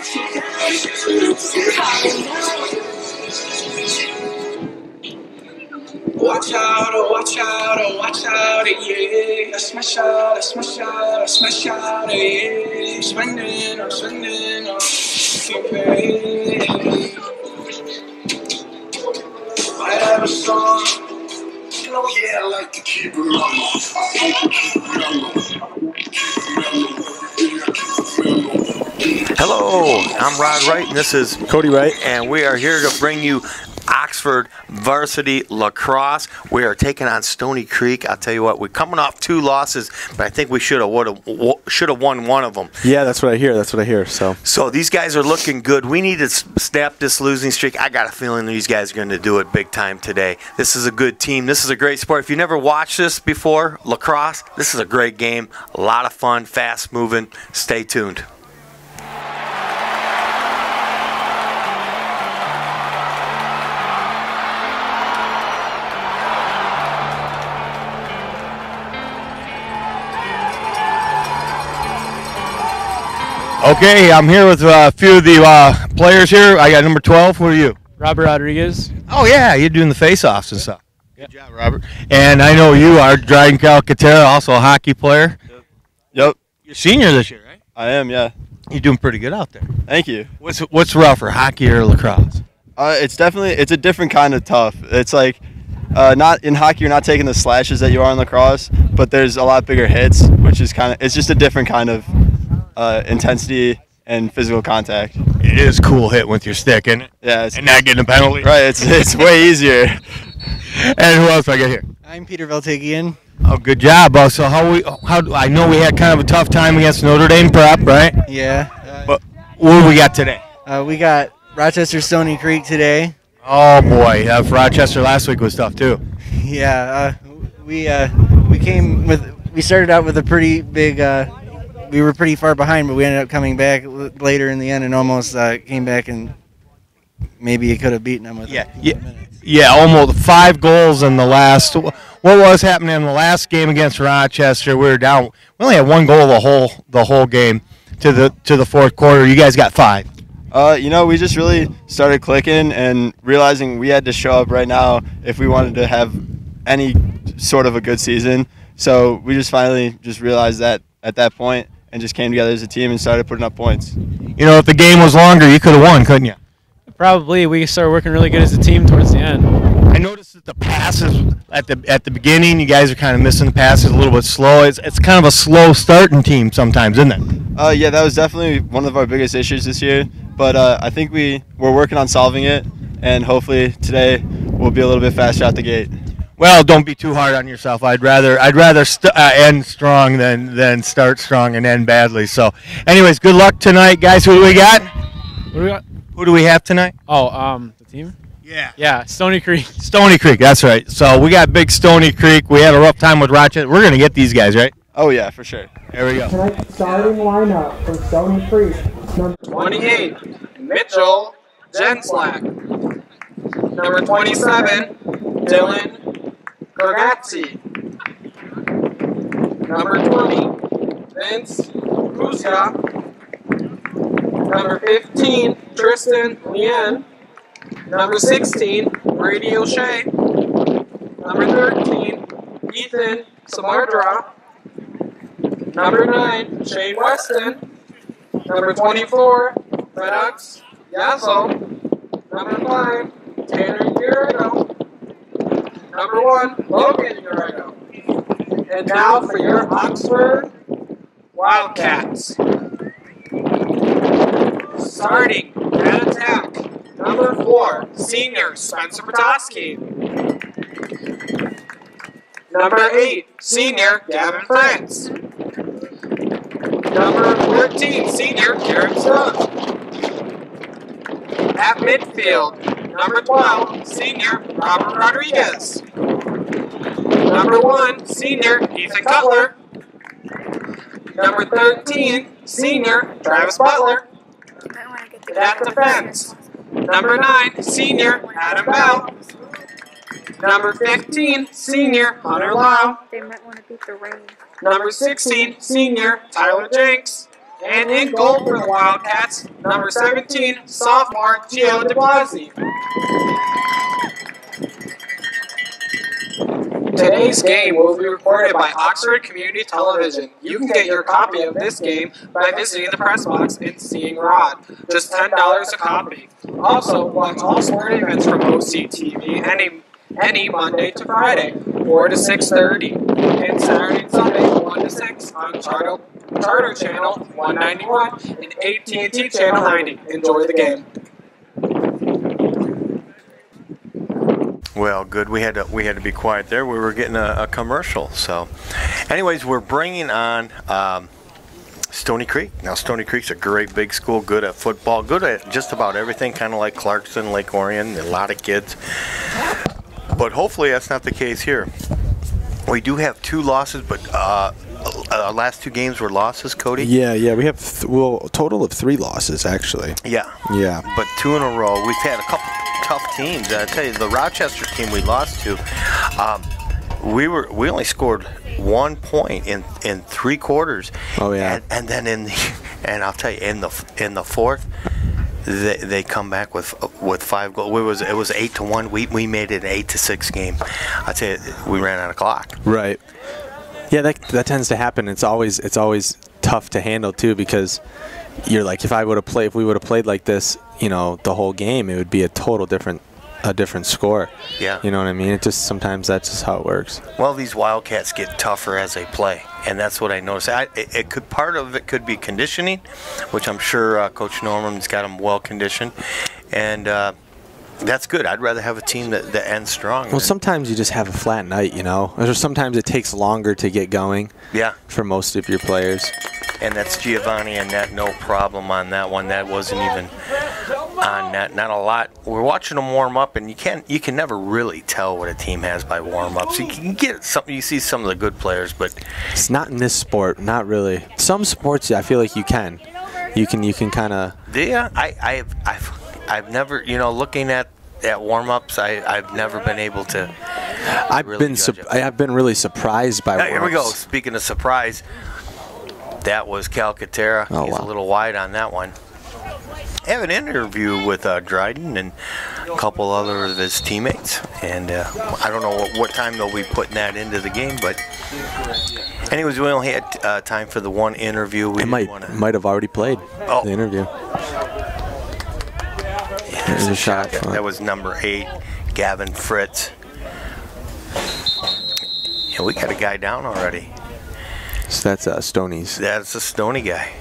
Watch out, oh watch out, oh watch out, yeah. I smash out, I smash out, I smash out, yeah. I'm spending, keep paying. I have a song, oh yeah, I like to keep it mellow. Hello, I'm Rod Wright, and this is Cody Wright, and we are here to bring you Oxford Varsity LaCrosse. We are taking on Stoney Creek. I'll tell you what, we're coming off 2 losses, but I think we should have won one of them. Yeah, that's what I hear. So these guys are looking good. We need to snap this losing streak. I got a feeling these guys are going to do it big time today. This is a good team. This is a great sport. If you never watched this before, lacrosse, this is a great game. A lot of fun, fast moving. Stay tuned. Okay, I'm here with a few of the players here. I got number 12. Who are you? Robert Rodriguez. Oh, yeah, you're doing the face-offs and stuff. Good job, Robert. And I know you are Dryden Calcaterra, also a hockey player. Yep. You're senior this year, right? I am, yeah. You're doing pretty good out there. Thank you. What's rougher, hockey or lacrosse? It's a different kind of tough. It's like not in hockey, you're not taking the slashes that you are in lacrosse, but there's a lot bigger hits, which is it's just a different kind of intensity and physical contact. It is cool hitting with your stick, isn't it? Yeah. And not getting a penalty. Right, it's way easier. And who else do I get here? I'm Peter Veltagian. Oh, good job. So I know we had kind of a tough time against Notre Dame prep, right? Yeah. But what do we got today? We got Rochester Stoney Creek today. Oh boy, Rochester last week was tough too. Yeah. We started out with a pretty big. We were pretty far behind, but we ended up coming back later in the end and almost came back, and maybe you could have beaten them with almost 5 goals in the last. What was happening in the last game against Rochester? We were down. We only had 1 goal the whole game to the fourth quarter. You guys got 5. We just really started clicking and realizing we had to show up right now if we wanted to have any sort of a good season. So we just finally realized that at that point, and just came together as a team and started putting up points. You know, if the game was longer, you could have won, couldn't you? Probably. We started working really good as a team towards the end. I noticed that the passes at the beginning, you guys are kind of missing the passes a little bit slow. It's kind of a slow starting team sometimes, isn't it? Yeah, that was definitely one of our biggest issues this year. But I think we're working on solving it, and hopefully today we'll be a little bit faster out the gate. Well, don't be too hard on yourself. I'd rather end strong than start strong and end badly. So, anyways, good luck tonight, guys. Who do we got? What do we got? Who do we have tonight? Oh, the team? Yeah, Stoney Creek. Stony Creek, that's right. So we got big Stoney Creek. We had a rough time with Rochester. We're going to get these guys, right? Oh, yeah, for sure. There we go. Tonight's starting lineup from Stoney Creek. Number 28, Mitchell Genslack. Number 27, Dylan Gorgatzi. Number 20, Vince Kuzka. Number 15, Tristan Lien. Number 16, Brady O'Shea. Number 13, Ethan Samardra. Number 9, Shane Weston. Number 24, Redox Yazzo. Number 5, Tanner Urigo. Number 1, Logan Urigo. And now for your Oxford Wildcats. Starting at attack, number 4, senior Spencer Petoskey. Number 8, senior Gavin France. Number 14, senior Karen Stubb. At midfield, number 12, senior Robert Rodriguez. Number 1, senior Ethan Cutler. Number 13, senior Travis Butler. At defense, number 9, senior Adam Bell. Number 15, senior Hunter Lau. They might want to beat the rain. Number 16, senior Tyler Jenks. And in goal for the Wildcats, number 17, sophomore Gio de Blasi. Today's game will be recorded by Oxford Community Television. You can get your copy of this game by visiting the press box and seeing Rod. Just $10 a copy. Also, watch all sporting events from OCTV any Monday to Friday, 4 to 6:30, and Saturday and Sunday, 1 to 6 on Charter Channel 191 and AT&T Channel 90. Enjoy the game. Well, good. We had to be quiet there. We were getting a commercial. So, anyways, we're bringing on Stoney Creek. Now, Stoney Creek's a great big school, good at football, good at just about everything, kind of like Clarkson, Lake Orion, a lot of kids. But hopefully that's not the case here. We do have 2 losses, but last 2 games were losses, Cody? Yeah, we have a total of 3 losses, actually. Yeah. Yeah. But 2 in a row. We've had a couple tough teams. I tell you, the Rochester team we lost to, we only scored 1 point in 3 quarters. Oh yeah. And then and I'll tell you, in the fourth, they come back with 5 goals. It was 8-1. We made it an 8-6 game. I tell you, we ran out of clock. Right. Yeah, that tends to happen. It's always tough to handle too, because you're like, if we would have played like this, the whole game, it would be a different score. Yeah. You know what I mean? Sometimes that's just how it works. Well, these Wildcats get tougher as they play, and that's what I noticed. Part of it could be conditioning, which I'm sure Coach Norman's got them well conditioned, and that's good. I'd rather have a team that ends strong. Well, sometimes you just have a flat night, or sometimes it takes longer to get going. Yeah. For most of your players. And that's Giovanni and that, no problem on that one. That wasn't even on net. Not a lot. We're watching them warm up, and you can never really tell what a team has by warm ups. You can get something. You see some of the good players, but it's not in this sport. Not really. Some sports, I feel like you can. You can kind of. Yeah, I've never, looking at warm ups, I've never been able to. I've been really surprised by. Here we go. Speaking of surprise. That was Calcaterra. Oh, He's wow. a little wide on that one. I have an interview with Dryden and a couple other of his teammates. And I don't know what time they'll be putting that into the game. But anyways, we only had time for the one interview. We might have already played the interview. Yeah, there's a shot. That was number 8, Gavin Fritz. Yeah, we got a guy down already. So that's Stoney's. That's a Stoney guy.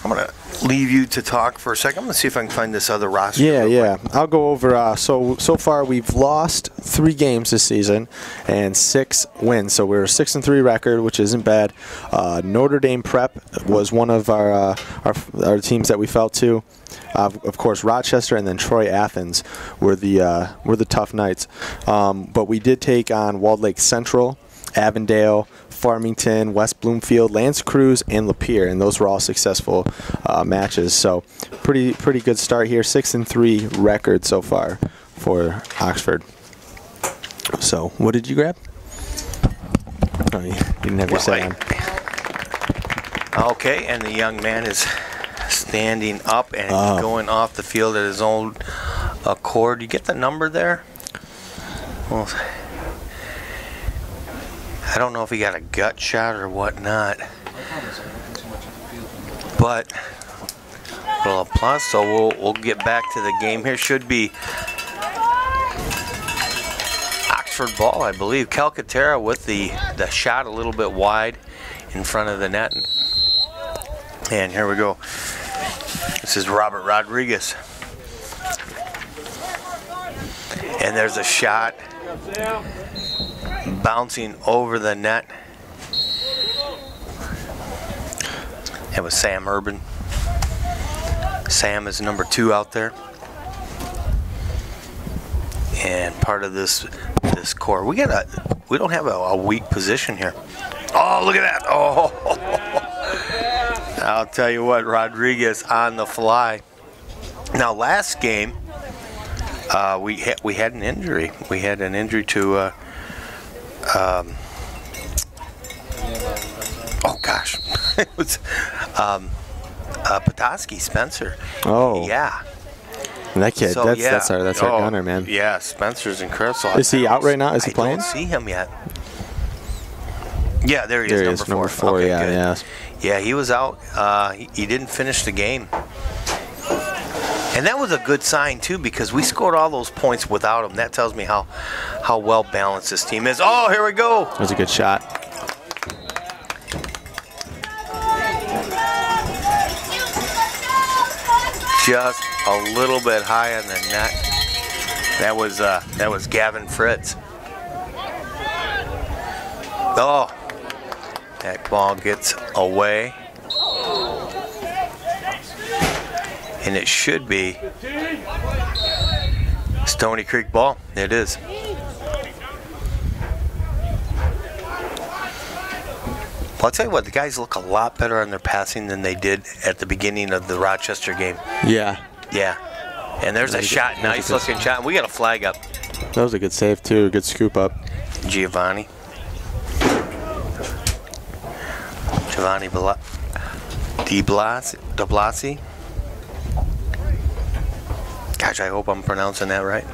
I'm going to leave you to talk for a second. I'm going to see if I can find this other roster. Yeah. I'll go over. So far we've lost 3 games this season and 6 wins. So we're a 6-3 record, which isn't bad. Notre Dame Prep was one of our teams that we fell to. Of course, Rochester and then Troy Athens were the tough nights. But we did take on Walled Lake Central, Avondale, Farmington, West Bloomfield, L'Anse Creuse, and Lapeer, and those were all successful matches. So pretty good start here. 6-3 record so far for Oxford. So what did you grab? Oh, you didn't have your set on. Okay, and the young man is standing up and going off the field at his own accord. You get the number there? Well, I don't know if he got a gut shot or whatnot, but a little plus. So we'll get back to the game here. Should be Oxford ball, I believe. Calcaterra with the shot a little bit wide in front of the net, and here we go. This is Robert Rodriguez, and there's a shot. Bouncing over the net. It was Sam Urban. Sam is number 2 out there. And part of this core. We don't have a weak position here. Oh, look at that. Oh. I'll tell you what, Rodriguez on the fly. Now last game we had an injury. We had an injury to oh gosh, It was Petoskey, Spencer. Oh. Yeah. That kid, So, that's our gunner, man. Yeah, Spencer's incredible. Is he out right now? Is he playing? I don't see him yet. Yeah, there he There he is, is, number 4. Okay, yeah, good. yeah. Yeah, he was out. He didn't finish the game. And that was a good sign, too, because we scored all those points without him. That tells me how well balanced this team is. Oh, here we go. That was a good shot. Just a little bit high on the net. That was Gavin Fritz. Oh, that ball gets away. And it should be Stoney Creek ball. It is. Well, I'll tell you what, the guys look a lot better on their passing than they did at the beginning of the Rochester game. Yeah. Yeah. And there's a shot, nice looking shot. We got a flag up. That was a good save, too. Good scoop up. Giovanni DeBlasi. Gosh, I hope I'm pronouncing that right.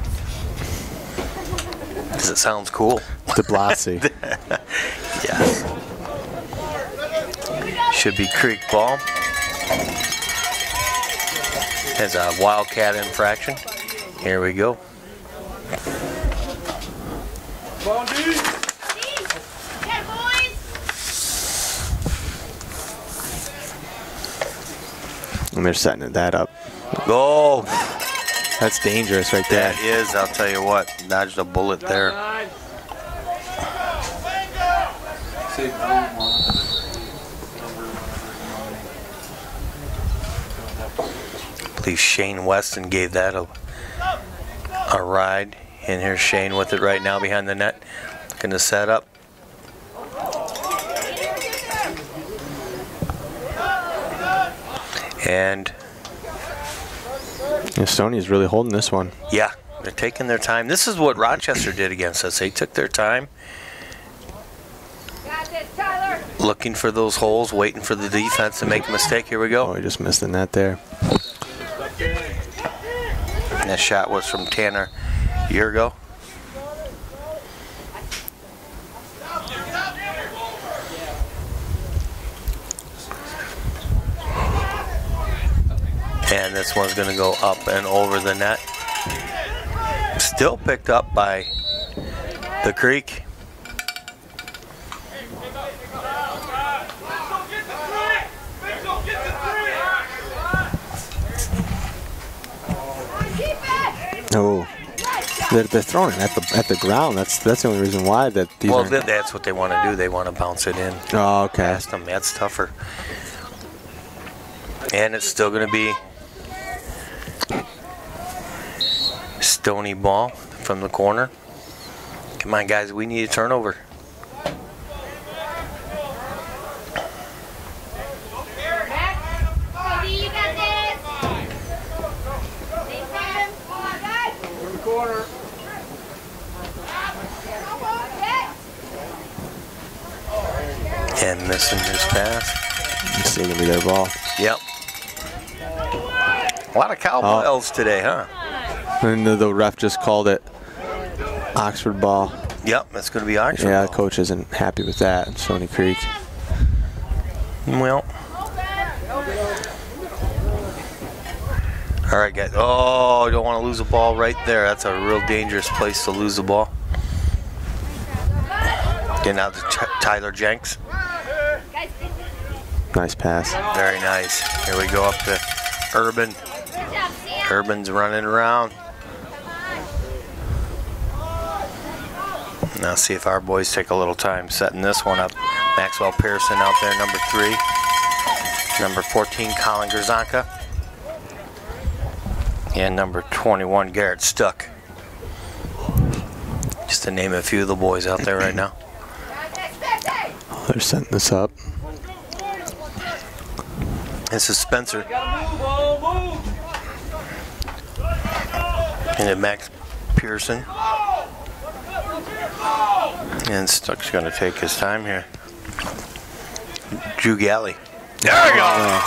Because it sounds cool. DeBlasi. Yes. Should be Creek ball. Has a Wildcat infraction. Here we go. And they're setting that up. Go. That's dangerous right there. That is, I'll tell you what, dodged a bullet there. I believe Shane Weston gave that a ride. And here's Shane with it right now behind the net. Looking to set up. And Stoney's really holding this one. yeah, they're taking their time. This is what Rochester did against us. They took their time. Looking for those holes, waiting for the defense to make a mistake. Here we go. Oh, he just missed the net there. And that shot was from Tanner Yurgo. And this one's going to go up and over the net. Still picked up by the Creek. Oh, they're throwing it at the ground. That's the only reason why that these. Well, that's what they want to do. They want to bounce it in. Oh, okay. Past them. That's tougher. And it's still going to be Stoney ball from the corner. Come on, guys. We need a turnover. And missing his pass. It's still going to be their ball. Yep. A lot of cowbells today, huh? And the ref just called it Oxford ball. Yep, that's going to be Oxford. Yeah, ball. the coach isn't happy with that. Stoney Creek. Well. All right, guys. Oh, you don't want to lose a ball right there. That's a real dangerous place to lose the ball. Getting out to Tyler Jenks. Nice pass. Very nice. Here we go up to Urban. Urban's running around. Now see if our boys take a little time setting this one up. Maxwell Pearson out there, number 3. Number 14, Colin Grzanka. And number 21, Garrett Stuck. Just to name a few of the boys out there right now. Oh, they're setting this up. This is Spencer. And then Max Pearson. And Stuck's going to take his time here. Drew Galley. There we go.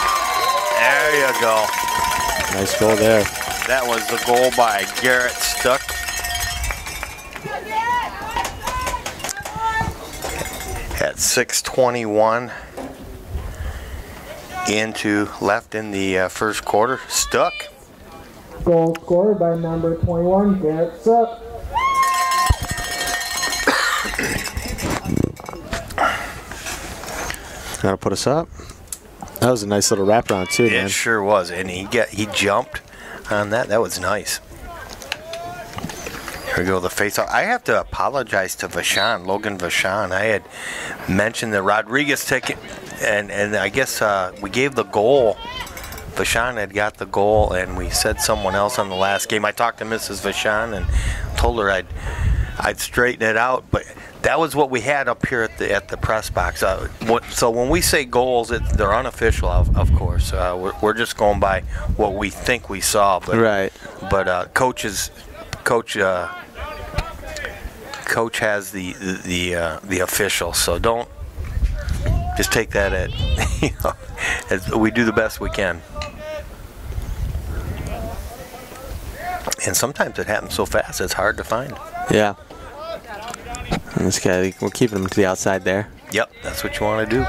There you go. Nice goal there. That was the goal by Garrett Stuck. At 6:21 left in the first quarter. Stuck. Goal scored by number 21, Garrett Suck. Gotta put us up. That was a nice little wraparound too, man. It sure was, and he jumped on that. That was nice. Here we go, the face-off. I have to apologize to Vachon, Logan Vachon. I had mentioned the Rodriguez ticket, and I guess we gave the goal. Vachon had got the goal, and we said someone else on the last game. I talked to Mrs. Vachon and told her I'd straighten it out, but that was what we had up here at the press box. So when we say goals, they're unofficial, of course. We're just going by what we think we saw. But, right. But coach has the official, so don't just take that as we do the best we can. And sometimes it happens so fast it's hard to find. Yeah. And this guy, we're keeping him to the outside there. Yep, that's what you want to do.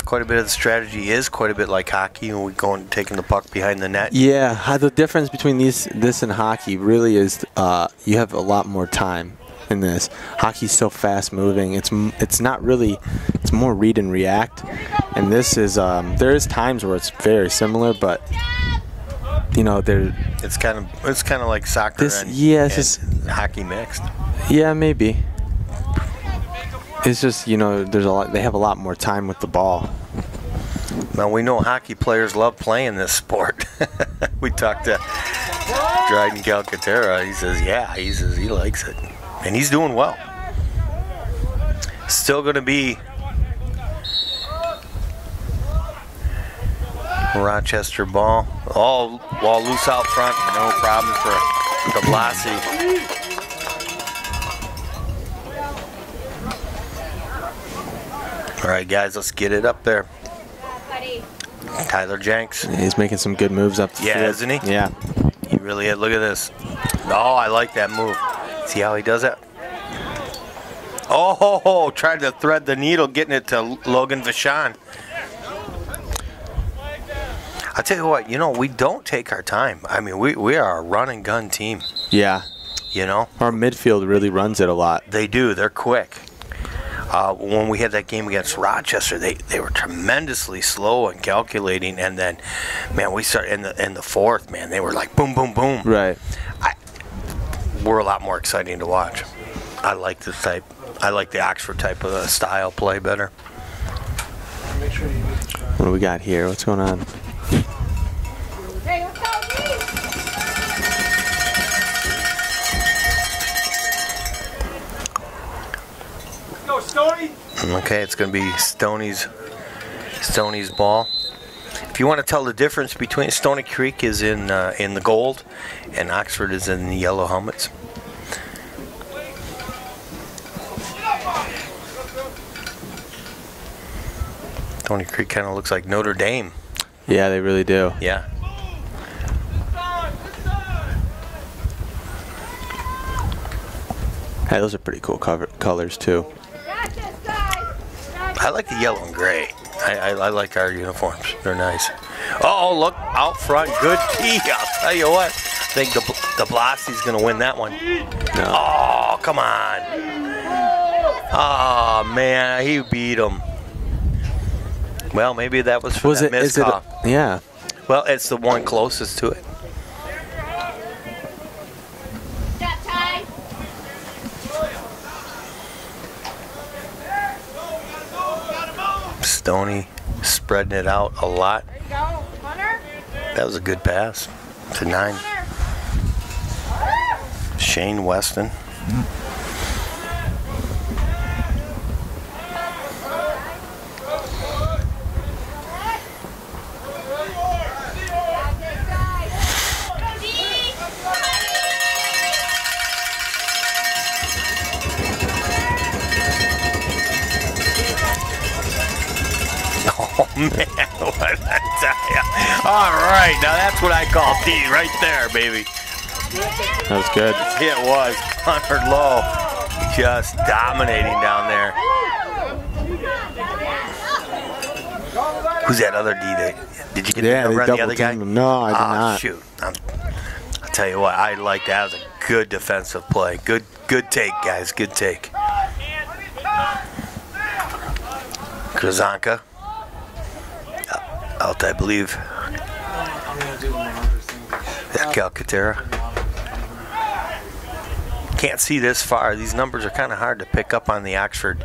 Quite a bit of the strategy is quite a bit like hockey, and we're taking the puck behind the net. Yeah, the difference between this and hockey really is you have a lot more time in this. Hockey's so fast moving. It's not really. It's more read and react. And this is there is times where it's very similar, but you know it's kind of like soccer and hockey mixed. Yeah, maybe. It's just, there's a lot. They have a lot more time with the ball. Now we know hockey players love playing this sport. We talked to Dryden Calcaterra. He says, he likes it, and he's doing well. Still going to be Rochester ball. All loose out front. No problem for De Blasi. All right, guys, let's get it up there. Tyler Jenks. He's making some good moves up the field. Yeah, isn't he? Yeah. He really is. Look at this. Oh, I like that move. See how he does it? Oh, tried to thread the needle, getting it to Logan Vachon. I tell you what, we don't take our time. I mean, we are a run and gun team. Yeah. Our midfield really runs it a lot. They do. They're quick. When we had that game against Rochester, they were tremendously slow and calculating, and then, man, we started in the fourth. Man, they were like boom, boom, boom. Right. We're a lot more exciting to watch. I like this type. I like the Oxford type of style play better. What do we got here? What's going on? Stoney. Okay, it's going to be Stoney's ball. If you want to tell the difference between Stony Creek is in the gold, and Oxford is in the yellow helmets. Stony Creek kind of looks like Notre Dame. Yeah, they really do. Yeah. Hey, those are pretty cool colors too. I like the yellow and gray. I like our uniforms. They're nice. Oh, look, out front. Good key. I'll tell you what. I think De Blasi's going to win that one. No. Oh, come on. Oh, man. He beat him. Well, maybe that was for that missed call. Yeah. Well, it's the one closest to it. Stoney spreading it out a lot. That was a good pass to 9. Shane Weston. man, what I tell ya. All right, now that's what I call D right there, baby. That was good. It was. Conrad Lowe just dominating down there. Who's that other D? Did you get to run the other guy? No, I did not. Shoot. I'll tell you what, I like that. It was a good defensive play. Good take, guys. Good take. Krazanka. Out, I believe. That Calcaterra. Can't see this far. These numbers are kind of hard to pick up on the Oxford.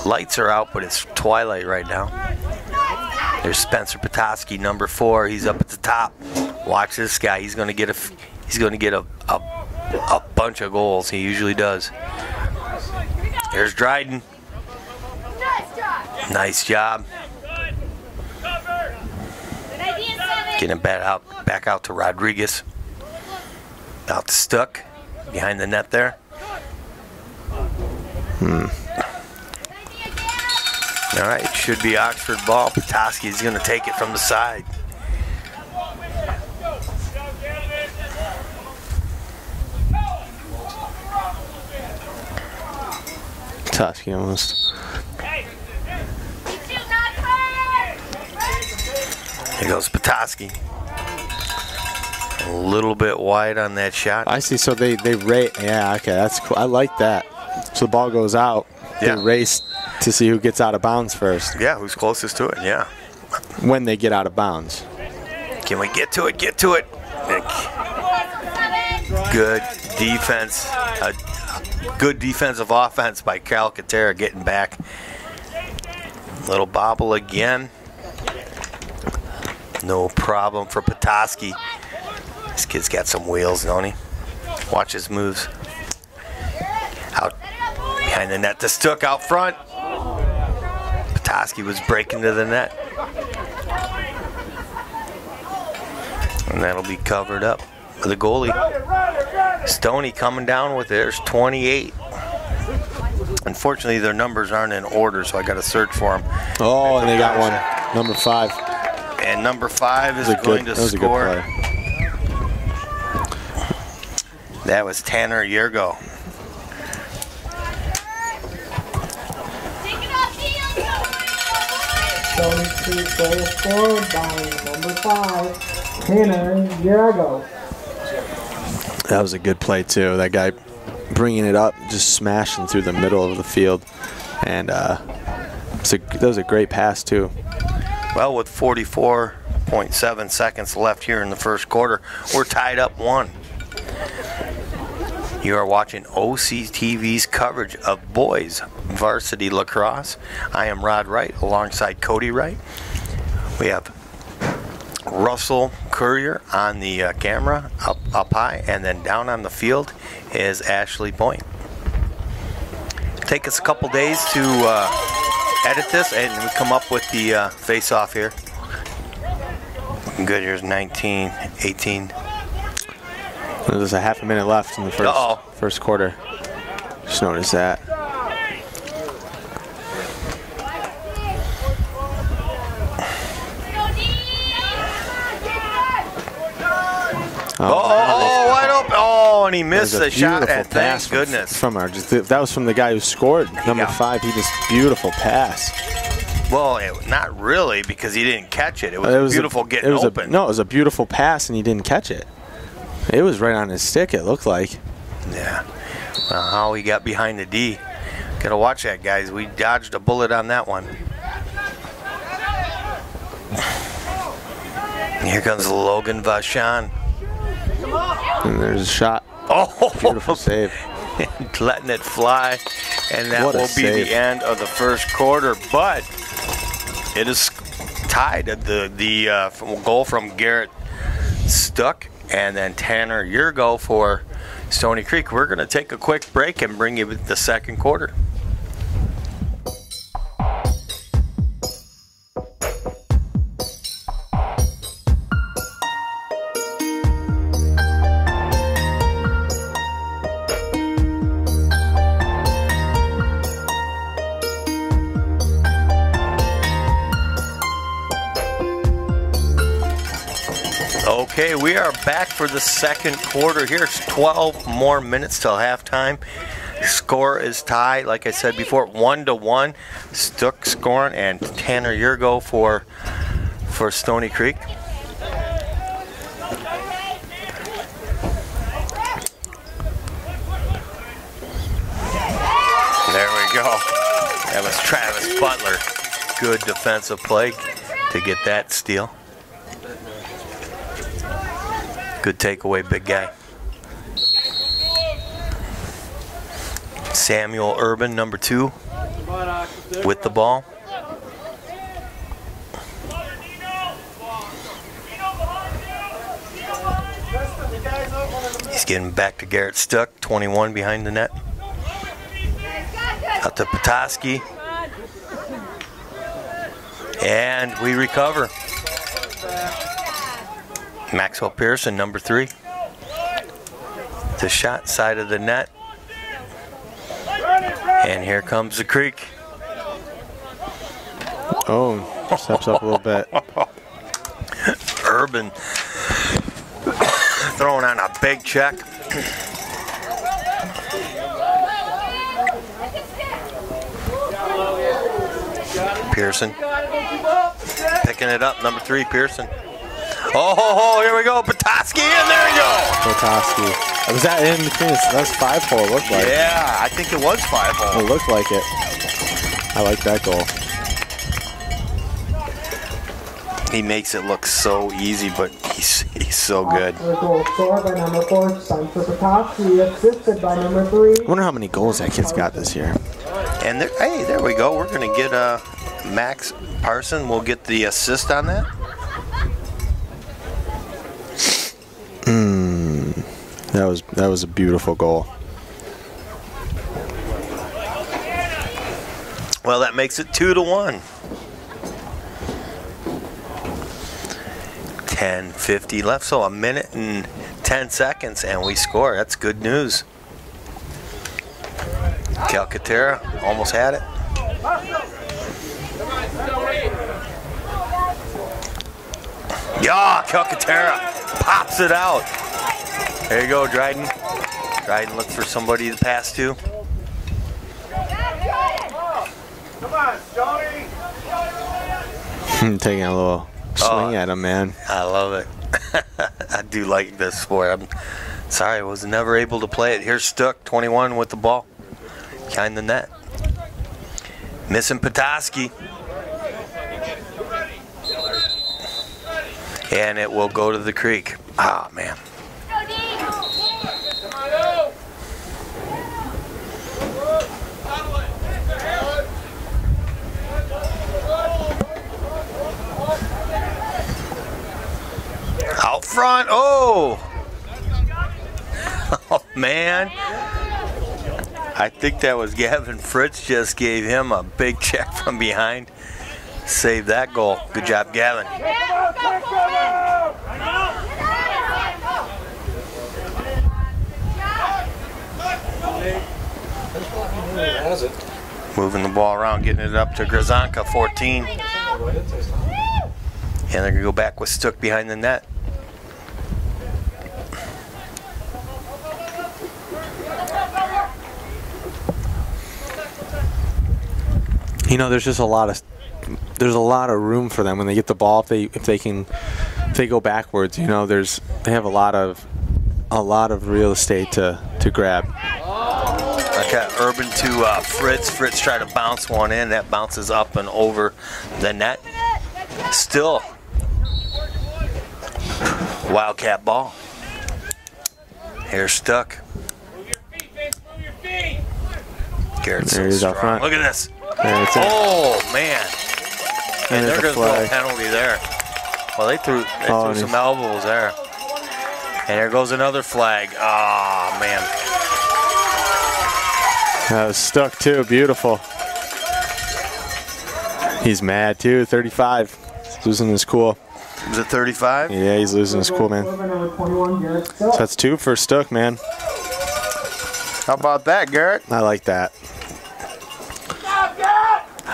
Lights are out, but it's twilight right now. There's Spencer Petoskey, number 4. He's up at the top. Watch this guy. He's going to get a bunch of goals. He usually does. There's Dryden. Nice job. Getting it back out to Rodriguez. Out to Stuck. Behind the net there. All right, it should be Oxford ball. Petoskey is going to take it from the side. Petoskey almost. Here goes Petoskey. A little bit wide on that shot. I see. So they rate. Yeah, okay, that's cool. I like that. So the ball goes out. Yeah. They race to see who gets out of bounds first. Yeah, who's closest to it? Yeah. When they get out of bounds. Can we get to it? Get to it. Good defense. Good defensive offense by Calcaterra getting back. Little bobble again. No problem for Petoskey. This kid's got some wheels, don't he? Watch his moves. Out behind the net to Stuck out front. Petoskey was breaking to the net. And that'll be covered up for the goalie. Stoney coming down with it. There's 28. Unfortunately, their numbers aren't in order, so I got to search for them. Oh, and they got one. Number 5. And number 5 is going to score. That was Tanner Yergo. Stoney Creek goal scored by number 5, Tanner Yergo. That was a good play too. That guy bringing it up, just smashing through the middle of the field, and that was a great pass too. Well, with 44.7 seconds left here in the first quarter, we're tied up 1. You are watching OCTV's coverage of boys varsity lacrosse. I am Rod Wright alongside Cody Wright. We have Russell Courier on the camera up high, and then down on the field is Ashley Point. Take us a couple days to edit this, and we come up with the face-off here. Looking good. Here's 19, 18. There's a half a minute left in the first quarter. Just noticed that. Wide open. Oh, and he missed the shot. And thank pass goodness. From our, that was from the guy who scored. Number 5. He just beautiful pass. Well, not really, because he didn't catch it. It was beautiful getting open. No, it was a beautiful pass, and he didn't catch it. It was right on his stick, it looked like. Yeah. Well, how he got behind the D. Got to watch that, guys. We dodged a bullet on that one. Here comes Logan Vachon. And there's a shot. Oh, beautiful save. Letting it fly. And that will be the end of the first quarter. But it is tied at the goal from Garrett Stuck. And then Tanner Yergo for Stoney Creek. We're going to take a quick break and bring you the second quarter. Okay, we are back for the second quarter. Here's 12 more minutes till halftime. Score is tied, like I said before, 1-1. Stook scoring and Tanner Yurgo for Stoney Creek. There we go. That was Travis Butler. Good defensive play to get that steal. Good takeaway, big guy. Samuel Urban, number 2, with the ball. He's getting back to Garrett Stook, 21 behind the net. Out to Petoskey. And we recover. Maxwell Pearson, number 3. The shot side of the net. And here comes the Creek. Oh, steps up a little bit. Urban throwing on a big check. Pearson picking it up, number 3, Pearson. Oh, here we go, Petoskey, and there you go. Petoskey. Was that in between? That was 5-hole, it looked like. Yeah, I think it was 5-hole. It looked like it. I like that goal. He makes it look so easy, but he's so good. The goal scored by number 4, Spencer Petoskey, assisted by number 3. I wonder how many goals that kid's got this year. And hey, there we go. We're going to get Max Parson. We'll get the assist on that. That was a beautiful goal. Well, that makes it 2-1. 10:50 left, so a minute and 10 seconds, and we score. That's good news. Calcaterra almost had it. Yeah, Calcaterra pops it out. There you go, Dryden. Dryden looks for somebody to pass to. Come on, Stoney. Taking a little swing at him, man. I love it. I do like this sport. I'm sorry I was never able to play it. Here's Stook, 21 with the ball. Behind the net. Missing Petoskey. And it will go to the Creek. Ah, man. Out front. Oh. Oh, man. I think that was Gavin Fritz just gave him a big check from behind. Saved that goal. Good job, Gavin. Moving the ball around, getting it up to Grzanka, 14. And they're going to go back with Stook behind the net. You know, there's just a lot of room for them when they get the ball. If they go backwards, you know, they have a lot of real estate to grab. Okay, Urban to Fritz. Fritz tried to bounce one in. That bounces up and over the net. Still, Wildcat ball. Here's Stook. Garrett's so strong. Up front. Look at this. Oh, man. And they're going to throw a penalty there. Well, they threw some elbows there. And there goes another flag. Oh, man. That was Stook, too. Beautiful. He's mad, too. 35. He's losing his cool. Was it 35? Yeah, he's losing his cool, man. So that's 2 for Stook, man. How about that, Garrett? I like that.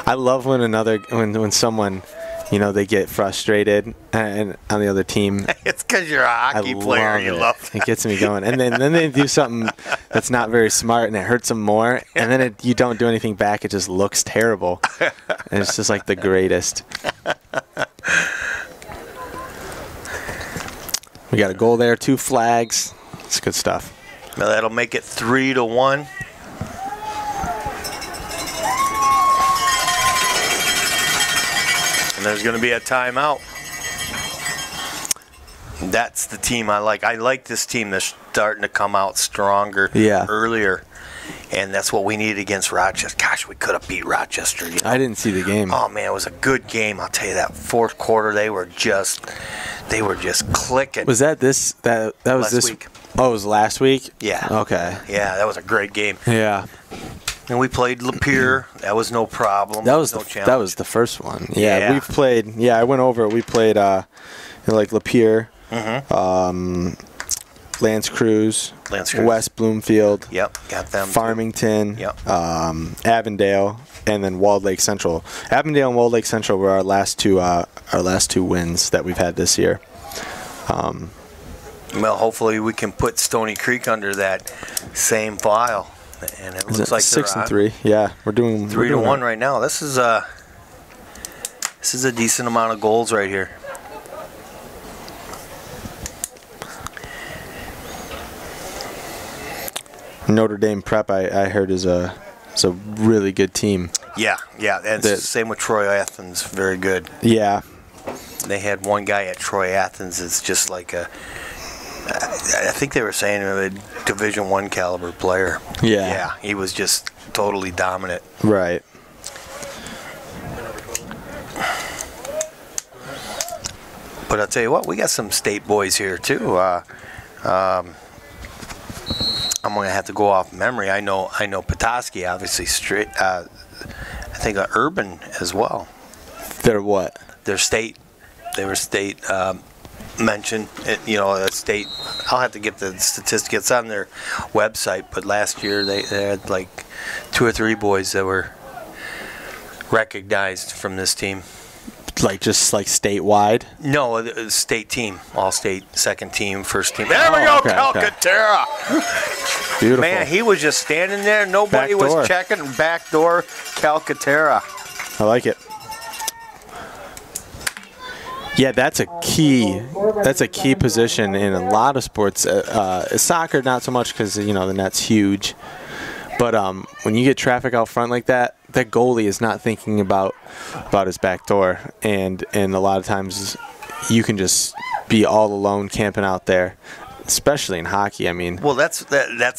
I love when someone they get frustrated and on the other team. It's because you're a hockey player. You love it. It gets me going. And then they do something that's not very smart, and it hurts them more. And then you don't do anything back. It just looks terrible. And it's just like the greatest. We got a goal there, 2 flags. It's good stuff. Now that'll make it 3-1. And there's going to be a timeout. That's the team I like. I like this team. They're starting to come out stronger earlier. And that's what we needed against Rochester. Gosh, we could have beat Rochester. I didn't see the game. Oh, man, it was a good game. I'll tell you that. Fourth quarter, they were just clicking. Was that this? That was last this week. Oh, it was last week? Yeah. Okay. Yeah, that was a great game. Yeah. And we played Lapeer. That was no problem. That was no challenge. That was the first one. Yeah, Yeah. we've played. Yeah, I went over it. We played like Lapeer, Lance Cruz, West Bloomfield. Yep, got them. Farmington. Yep. Avondale, and then Walled Lake Central. Avondale and Walled Lake Central were our last two wins that we've had this year. Well, hopefully we can put Stoney Creek under that same file. And it looks like 6-3. Yeah, we're doing 3-1 right now. This is a decent amount of goals right here. Notre Dame Prep, I heard is a really good team. Yeah, and same with Troy Athens, very good. Yeah, they had one guy at Troy Athens that's just like I think they were saying a Division I caliber player. Yeah, he was just totally dominant. Right. But I'll tell you what, we got some state boys here too. I'm going to have to go off memory. I know Petoskey, obviously, straight. I think Urban as well. They're what? They're state. They were state mentioned. A state. I'll have to get the statistics on their website. But last year they had like 2 or 3 boys that were recognized from this team. Just statewide? No, the state team, all state, second team, first team. There we go, Calcaterra. Beautiful. Man, he was just standing there. Nobody was checking. Backdoor Calcaterra. I like it. Yeah, that's a key. That's a key position in a lot of sports. Soccer, not so much because the net's huge. But when you get traffic out front like that goalie is not thinking about his back door, and a lot of times you can just be all alone camping out there, especially in hockey. I mean, well, that's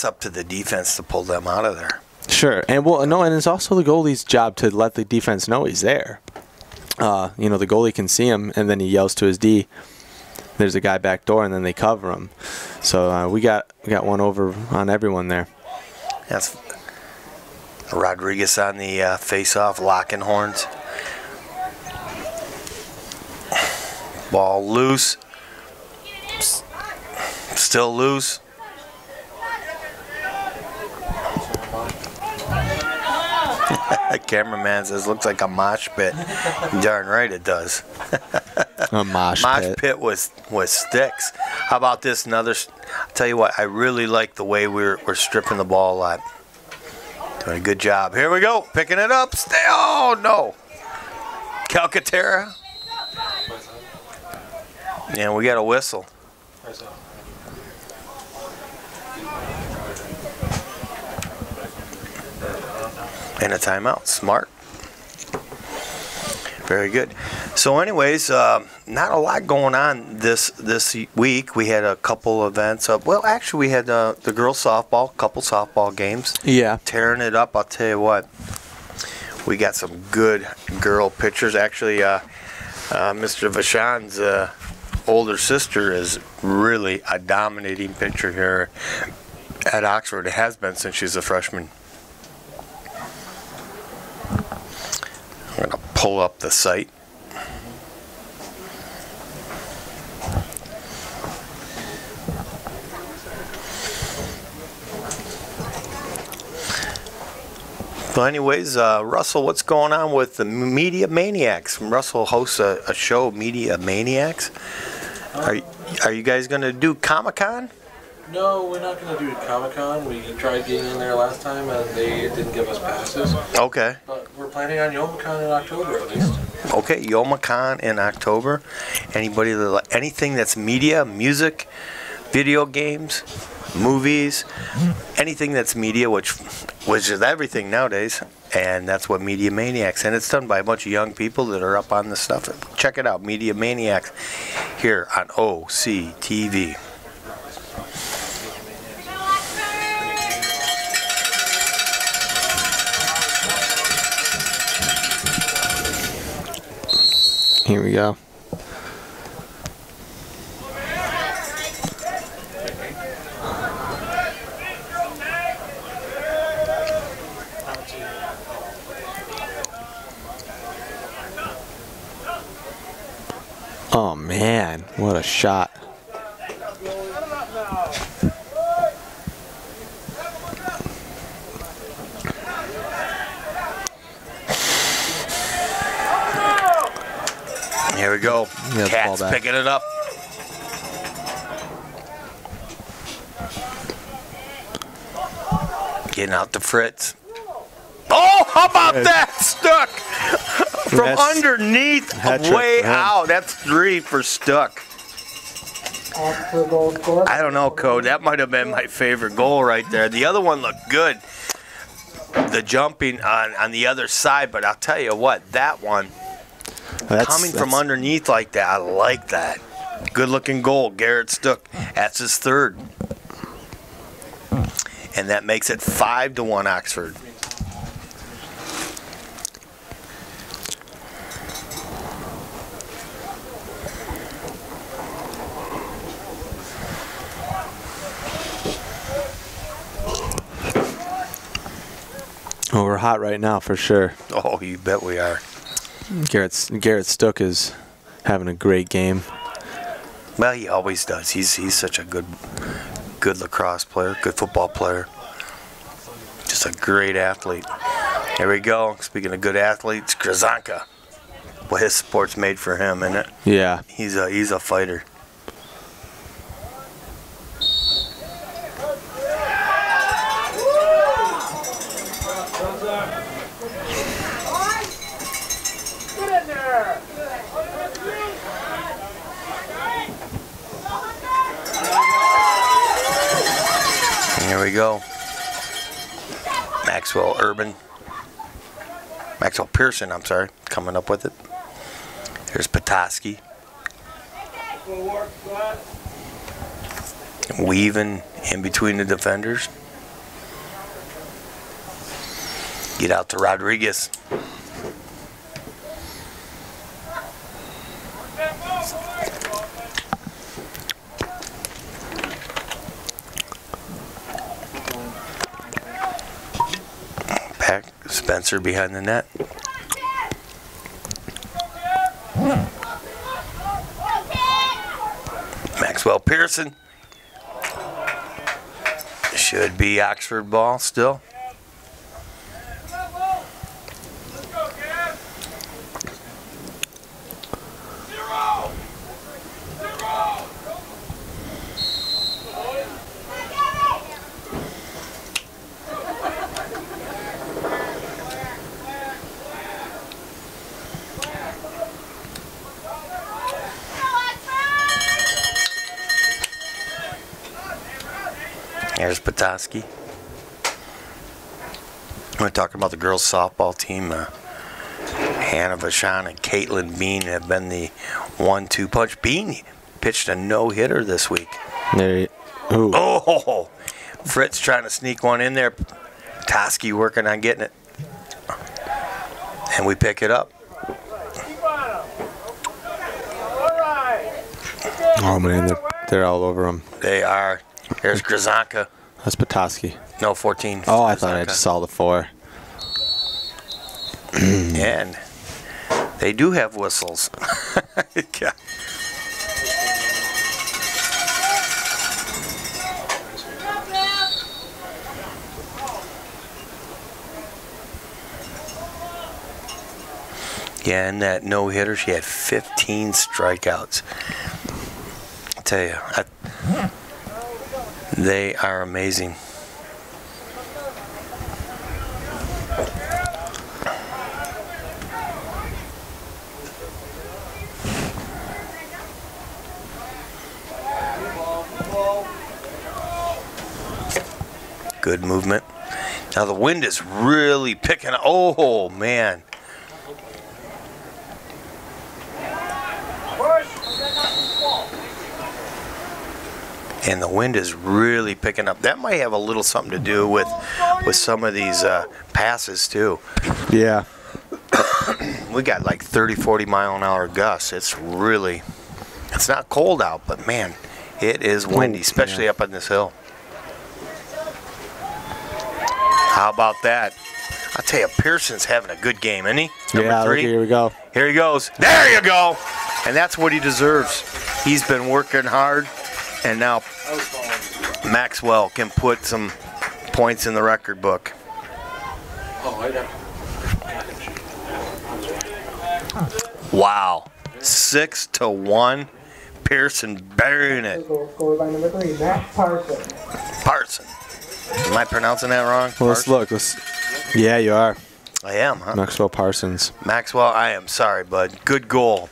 up to the defense to pull them out of there. Sure, and and it's also the goalie's job to let the defense know he's there. The goalie can see him, and then he yells to his D, "There's a guy back door," and then they cover him. So we got one over on everyone there. That's Rodriguez on the face-off, locking horns. Ball loose. Still loose. Cameraman says, looks like a mosh pit. Darn right it does. A mosh pit with sticks. How about this? I'll tell you what, I really like the way we're stripping the ball a lot. Doing a good job. Here we go. Picking it up. Oh, no. Calcaterra. And we got a whistle. And a timeout. Smart. Very good. So anyways, not a lot going on this week. We had a couple events. Actually, we had the girls softball, couple softball games. Yeah. Tearing it up. I'll tell you what. We got some good girl pitchers. Actually, Mr. Vachon's older sister is really a dominating pitcher here at Oxford. It has been since she's a freshman. I'm going to pull up the site. Well, anyways, Russell, what's going on with the Media Maniacs? Russell hosts a show, Media Maniacs. Are you guys going to do Comic-Con? No, we're not going to do Comic-Con. We tried getting in there last time and they didn't give us passes. Okay. But we're planning on YomaCon in October at least. Okay, YomaCon in October. Anybody that anything that's media, music, video games, movies, anything that's media, which is everything nowadays, and that's what Media Maniacs, and it's done by a bunch of young people that are up on this stuff. Check it out, Media Maniacs, here on OCTV. Here we go. Oh man, what a shot. Here we go. Cats picking it up. Getting out to Fritz. Oh, how about that? Stuck from underneath, way out. That's 3 for Stuck. I don't know, Code. That might have been my favorite goal right there. The other one looked good. The jumping on the other side, but I'll tell you what, that one, coming from underneath like that, I like that. Good looking goal, Garrett Stuck. That's his 3rd. And that makes it 5-1 Oxford. Oh, we're hot right now for sure. Oh, you bet we are. Garrett Stuck is having a great game. Well, he always does. He's such a good lacrosse player, good football player. Just a great athlete. Here we go. Speaking of good athletes, Grzanka. Well, his sport's made for him, isn't it? Yeah. He's a fighter. Here we go. Maxwell Pearson, I'm sorry, coming up with it. Here's Petoskey. Weaving in between the defenders. Get out to Rodriguez. Spencer behind the net. Maxwell Pearson. Should be Oxford ball still. Here's Petoskey. We're talking about the girls' softball team. Hannah Vachon and Caitlin Bean have been the 1-2 punch. Bean pitched a no-hitter this week. Oh, Fritz trying to sneak one in there. Petoskey working on getting it. And we pick it up. Oh, man, they're all over him. They are. Here's Grzanka. That's Petoskey. No, 14. Oh, I thought I just saw the 4. And they do have whistles. Yeah. Yeah, in that no-hitter, she had 15 strikeouts. I tell you, they are amazing. Good movement. Now the wind is really picking up. Oh, man. And the wind is really picking up. That might have a little something to do with some of these passes, too. Yeah. We got like 30, 40 mile an hour gusts. It's not cold out, but man, it is windy, especially up on this hill. How about that? I'll tell you, Pearson's having a good game, isn't he? Number 3. Here we go. Here he goes. There you go. And that's what he deserves. He's been working hard, and now Maxwell can put some points in the record book. Wow. 6-1. Pearson burying it. Scored by number 3, Matt Parson. Parson. Am I pronouncing that wrong? Well, let's look. Yeah, you are. I am, huh? Maxwell Parsons. Maxwell, I am sorry, bud. Good goal.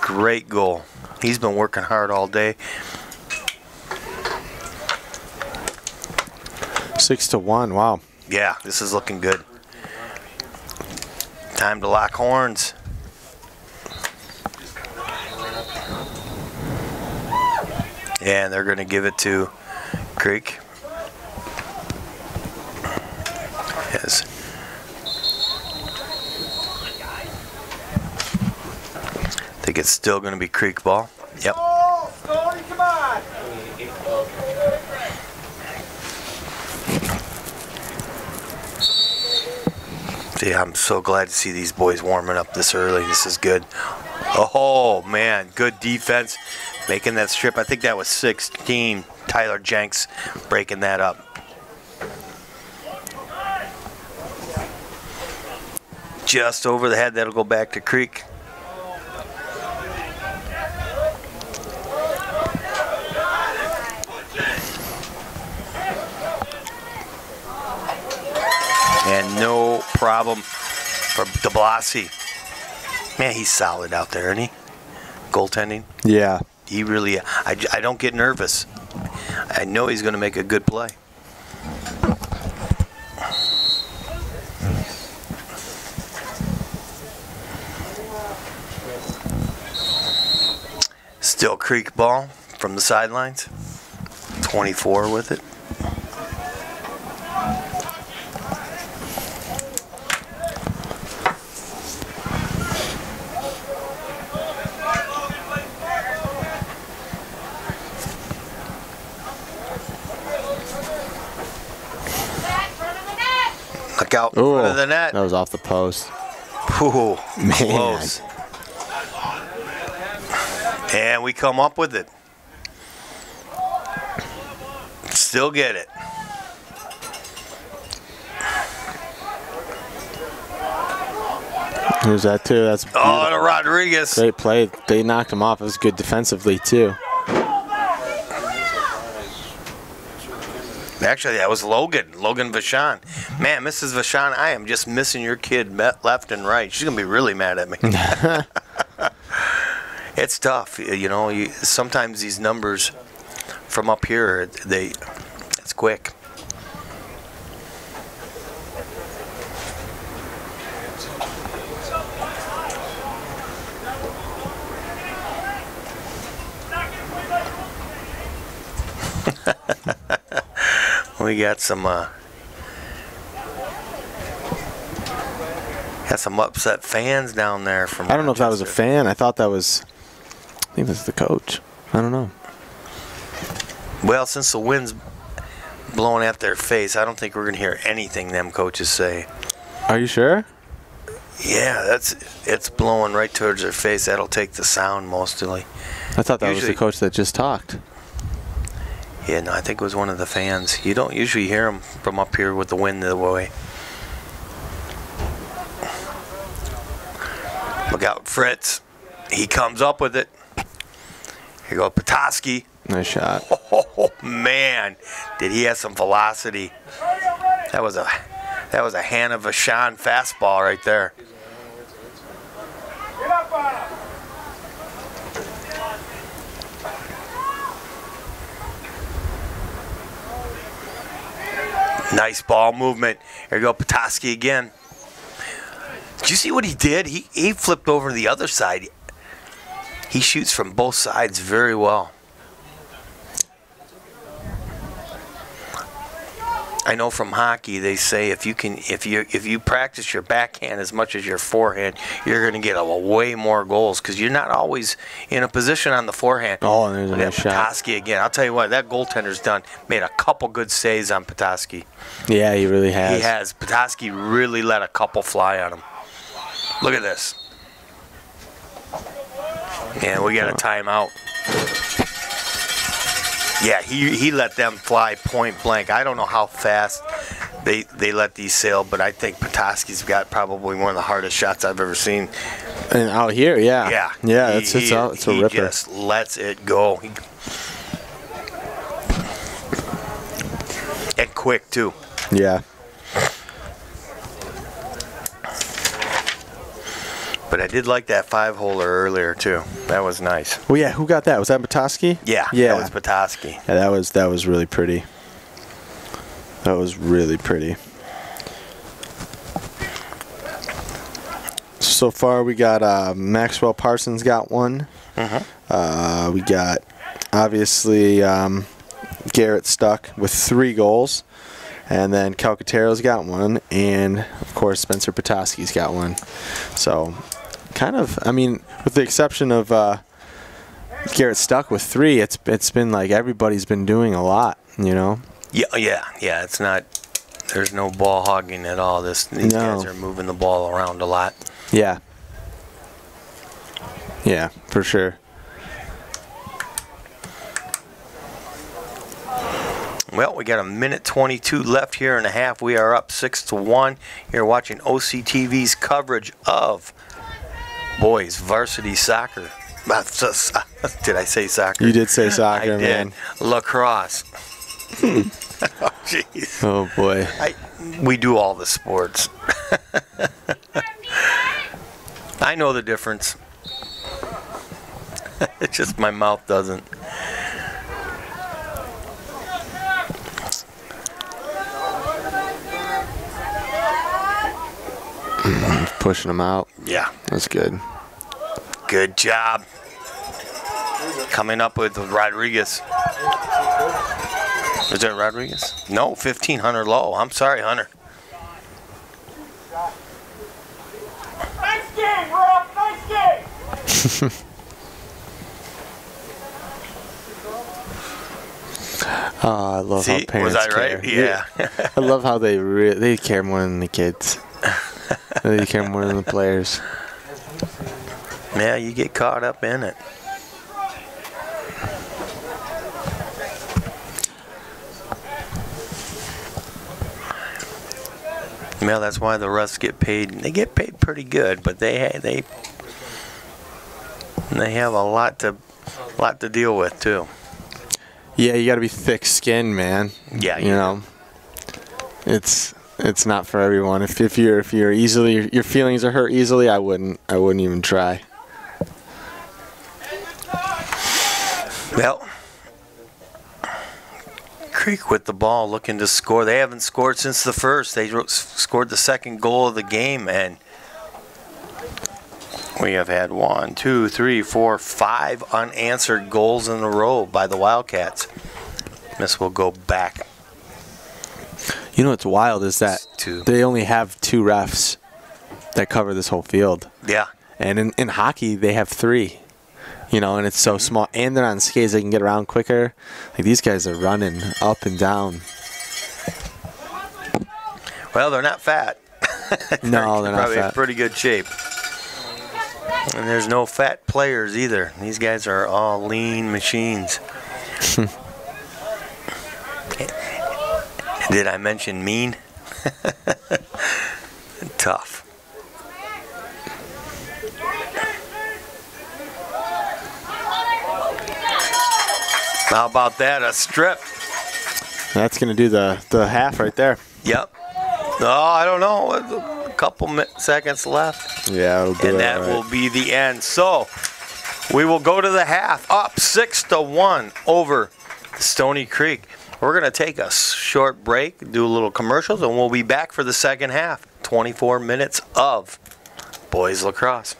Great goal. He's been working hard all day. 6-1. Wow. Yeah, this is looking good. Time to lock horns. And they're going to give it to Creek. Yes. I think it's still going to be Creek ball. Yep. Oh, Stoney, come on. See, I'm so glad to see these boys warming up this early. This is good. Oh, man, good defense. Making that strip. I think that was 16. Tyler Jenks breaking that up. Just over the head. That'll go back to Creek. And no problem for DeBlasi. Man, he's solid out there, isn't he? Goaltending. Yeah. He really, I don't get nervous. I know he's going to make a good play. Still Creek ball from the sidelines. 24 with it. Look out in front of the net. That was off the post. Ooh, Man. close. And we come up with it. Still get it. Who's that too? That's Oh, to Rodriguez. great play. They knocked him off. It was good defensively too. Actually, that was Logan Vachon. Man, Mrs. Vachon, I am just missing your kid left and right. She's going to be really mad at me. It's tough. You know, sometimes these numbers from up here, it's quick. We got some upset fans down there from I don't know if that was a Rochester. fan. I thought that was. I think that's the coach. I don't know. Well, since the wind's blowing at their face, I don't think we're gonna hear anything them coaches say. Are you sure? Yeah, it's blowing right towards their face. That'll take the sound mostly. I thought that was Usually- the coach that just talked. Yeah, no, I think it was one of the fans. You don't usually hear them from up here with the wind the way. Look out, Fritz. He comes up with it. Here go Petoskey. Nice shot. Oh, man. Did he have some velocity? That was a Hannah Vachon fastball right there. Nice ball movement. Here you go, Petoskey again. Did you see what he did? He flipped over to the other side. He shoots from both sides very well. I know from hockey they say if you practice your backhand as much as your forehand, you're going to get way more goals because you're not always in a position on the forehand. Oh, and there's a nice shot. Petoskey again. I'll tell you what, that goaltender's made a couple good saves on Petoskey. Yeah, he really has. He has. Petoskey really let a couple fly on him. Look at this. And we got a timeout. Yeah, he let them fly point blank. I don't know how fast they let these sail, but I think Petoskey's got probably one of the hardest shots I've ever seen. And out here, yeah. Yeah. Yeah, it's a ripper. He just lets it go. And quick, too. Yeah. But I did like that 5-holer earlier, too. That was nice. Well, yeah, who got that? Was that Petoskey? Yeah, yeah. That was Petoskey. Yeah, that was really pretty. That was really pretty. So far, we got Maxwell Parsons got one. We got, obviously, Garrett Stuck with 3 goals. And then Calcaterra's got one. And, of course, Spencer Petoskey's got one. So, kind of, I mean, with the exception of Garrett Stuck with 3, it's been like everybody's been doing a lot, you know? Yeah. It's not, there's no ball hogging at all. These guys are moving the ball around a lot. Yeah. Yeah, for sure. Well, we got a minute 22 left here and a half. We are up 6-1. You're watching OCTV's coverage of boys varsity soccer. Did I say soccer? You did say soccer, man. LaCrosse. Oh, jeez. Oh, boy. We do all the sports. I know the difference. It's just my mouth doesn't. Pushing them out. Yeah. That's good. Good job. Coming up with Rodriguez. Is that Rodriguez? No, 15, Hunter Low. I'm sorry, Hunter. Nice game, Rob. Nice game. Oh, I love how parents was I care. right? Yeah. I love how they care more than the kids. They care more than the players. Yeah, you get caught up in it. Well, that's why the refs get paid. They get paid pretty good, but they have a lot to deal with too. Yeah, you got to be thick-skinned, man. Yeah, you know, it's not for everyone. If you're easily, your feelings are hurt easily, I wouldn't even try. Well, Creek with the ball looking to score. They haven't scored since the first. They scored the second goal of the game, and we have had 1, 2, 3, 4, 5 unanswered goals in a row by the Wildcats. This will go back. You know what's wild is that they only have 2 refs that cover this whole field. Yeah. And in hockey, they have 3. You know, and it's so small. And they're on skates. They can get around quicker. Like, these guys are running up and down. Well, they're not fat. No, they're not probably fat. in pretty good shape. And there's no fat players either. These guys are all lean machines. Did I mention mean? Tough. How about that? A strip. That's going to do the half right there. Yep. Oh, I don't know. A couple seconds left. Yeah, it'll do and it, that right. will be the end. So we will go to the half, up 6-1 over Stoney Creek. We're going to take a short break, do a little commercials, and we'll be back for the second half. 24 minutes of boys lacrosse.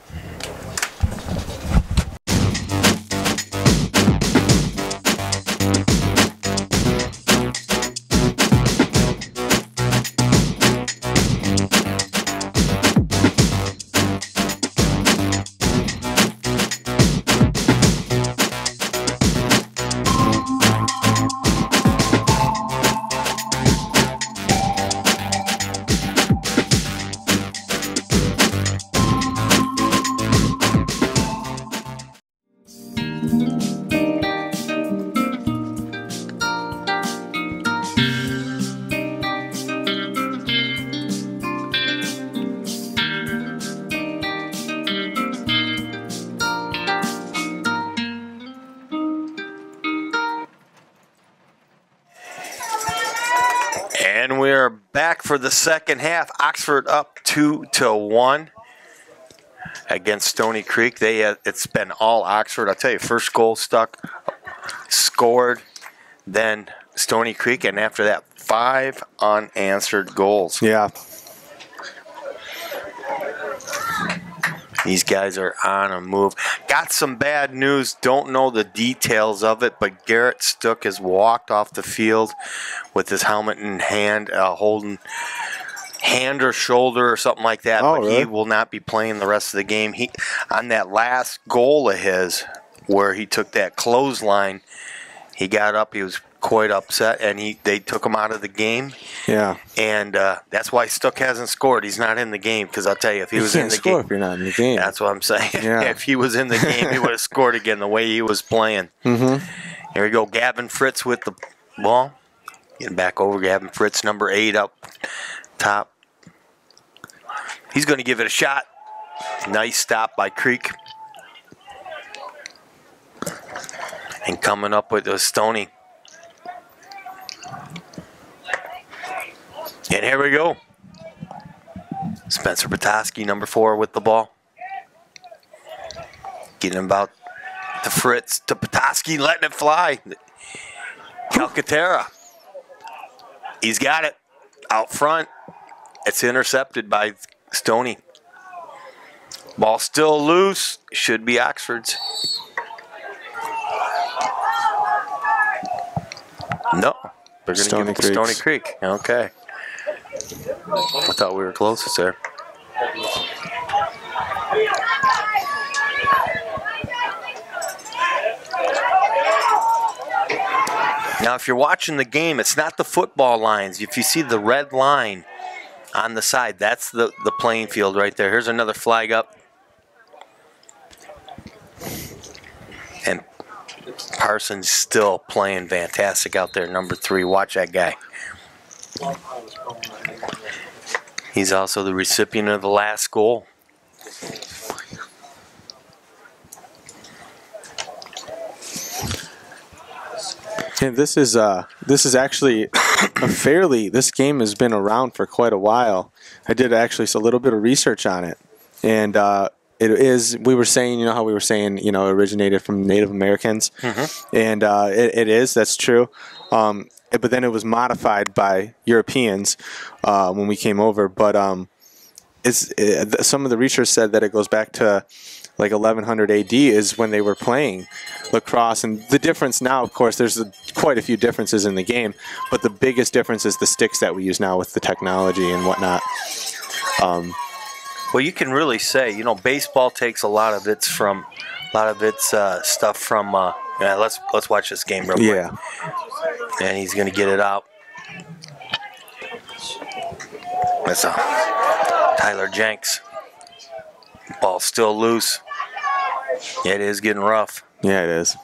And we are back for the second half. Oxford up 2-1 against Stoney Creek. It's been all Oxford. I'll tell you, first goal scored, then Stoney Creek, and after that, 5 unanswered goals. Yeah. These guys are on a move. Got some bad news. Don't know the details of it, but Garrett Stook has walked off the field with his helmet in hand, holding hand or shoulder or something like that. Oh, but really? he will not be playing the rest of the game. He on that last goal of his, where he took that clothesline, he got up. He was quite upset, and they took him out of the game. Yeah. And that's why Stook hasn't scored. He's not in the game, because I'll tell you, if he was in the score game, if you're not in the game. that's what I'm saying. Yeah. If he was in the game, he would have scored again the way he was playing. Mm-hmm. Here we go. Gavin Fritz with the ball. Getting back over. Gavin Fritz, number 8 up top. He's going to give it a shot. Nice stop by Creek. And coming up with the Stoney. And here we go. Spencer Petoskey, number 4, with the ball. Getting about to Fritz, to Petoskey, letting it fly. Calcaterra. He's got it out front. It's intercepted by Stoney. Ball still loose. Should be Oxford's. No. They're going to give it to Stoney Creek. Okay. I thought we were closest there. Now, if you're watching the game, it's not the football lines. If you see the red line on the side, that's the playing field right there. Here's another flag up. And Parsons still playing fantastic out there, number 3. Watch that guy. He's also the recipient of the last goal. And this is actually a this game has been around for quite a while. I did actually a little bit of research on it, and we were saying, how we were saying, it originated from Native Americans, and that's true. But then it was modified by Europeans when we came over. But some of the research said that it goes back to like 1100 AD is when they were playing lacrosse. And the difference now, of course, there's quite a few differences in the game, but the biggest difference is the sticks that we use now with the technology and whatnot. Well, you can really say, baseball takes a lot of its stuff from. Let's watch this game real quick. Yeah. And he's going to get it out. That's Tyler Jenks. Ball still loose. It is getting rough. Yeah, it is.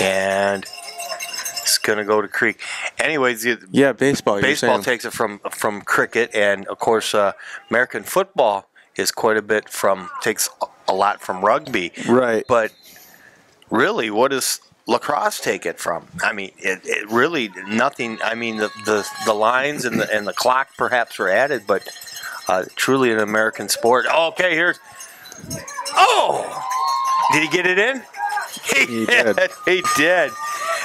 And it's going to go to Creek. Anyways, baseball. Baseball takes it from cricket, and of course, American football is quite a bit takes a lot from rugby. Right. But really, what does lacrosse take it from? I mean, it really nothing. I mean, the lines and the clock perhaps were added, but truly an American sport. Okay, here's. Oh, did he get it in? He did. He did.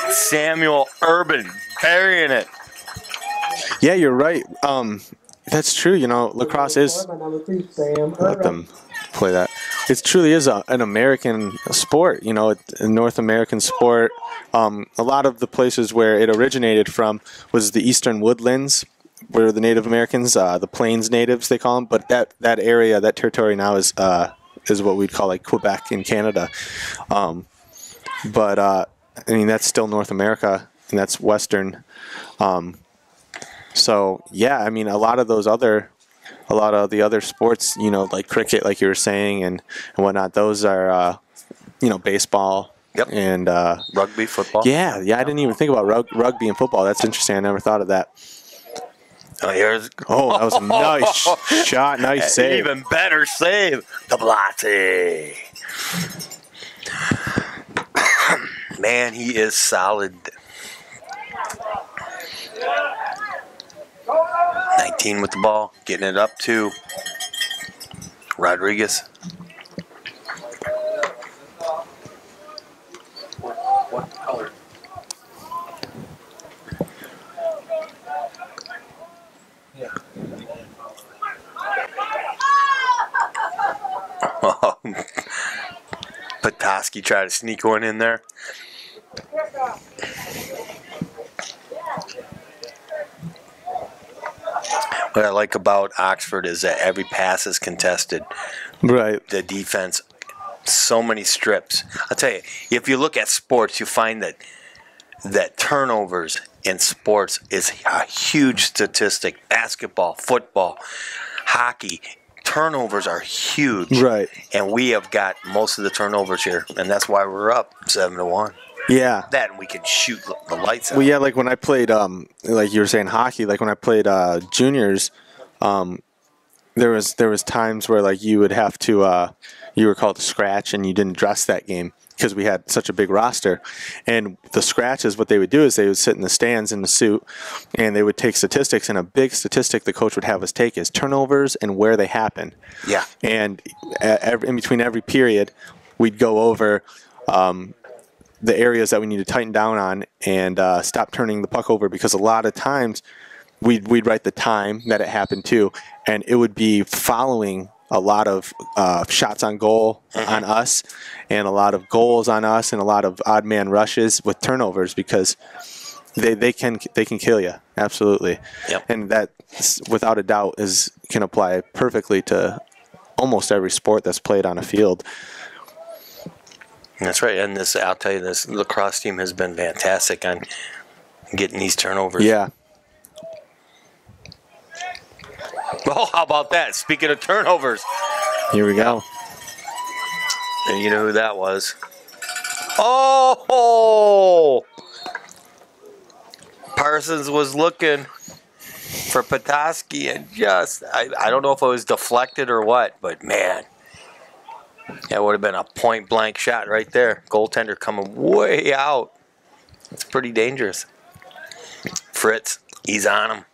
Samuel Urban burying it. Yeah, you're right. That's true. You know, lacrosse is. Let them play that. It truly is an American sport. You know, a North American sport. A lot of the places where it originated from was the Eastern Woodlands, where the Native Americans, the Plains Natives, they call them. But that area, that territory now is what we'd call like Quebec in Canada. But I mean, that's still North America, and that's Western. So yeah, I mean, a lot of the other sports, you know, like cricket, like you were saying, and whatnot. Those are, you know, baseball. Yep. And rugby, football. Yeah. I didn't even think about rugby and football. That's interesting. I never thought of that. Oh, that was a nice shot, nice save. Even better save, the Blotte. Man, he is solid. 19 with the ball, getting it up to Rodriguez. What color? Yeah. Petoskey tried to sneak one in there. What I like about Oxford is that every pass is contested. Right. The defense, so many strips. I'll tell you, if you look at sports, you find that turnovers in sports is a huge statistic. Basketball, football, hockey, turnovers are huge. Right. And we have got most of the turnovers here, and that's why we're up 7-1. Yeah. That and we can shoot the lights out. Well, yeah, like when I played, like you were saying, hockey. Like when I played juniors, there was times where like you would have to, you were called to scratch, and you didn't dress that game because we had such a big roster. And the scratches, what they would do is they would sit in the stands in the suit, and they would take statistics. And a big statistic the coach would have us take is turnovers and where they happen. Yeah. And in between every period, we'd go over. The areas that we need to tighten down on and stop turning the puck over, because a lot of times we'd write the time that it happened to, and it would be following a lot of shots on goal on us, and a lot of goals on us, and a lot of odd man rushes with turnovers, because they can kill you, absolutely. Yep. And that, without a doubt, can apply perfectly to almost every sport that's played on a field. That's right, and I'll tell you, this lacrosse team has been fantastic on getting these turnovers. Yeah. Well, how about that? Speaking of turnovers. Here we go. And you know who that was? Oh! Parsons was looking for Petoskey, and I don't know if it was deflected or what, but man. That would have been a point-blank shot right there. Goaltender coming way out. It's pretty dangerous. Fritz, he's on him.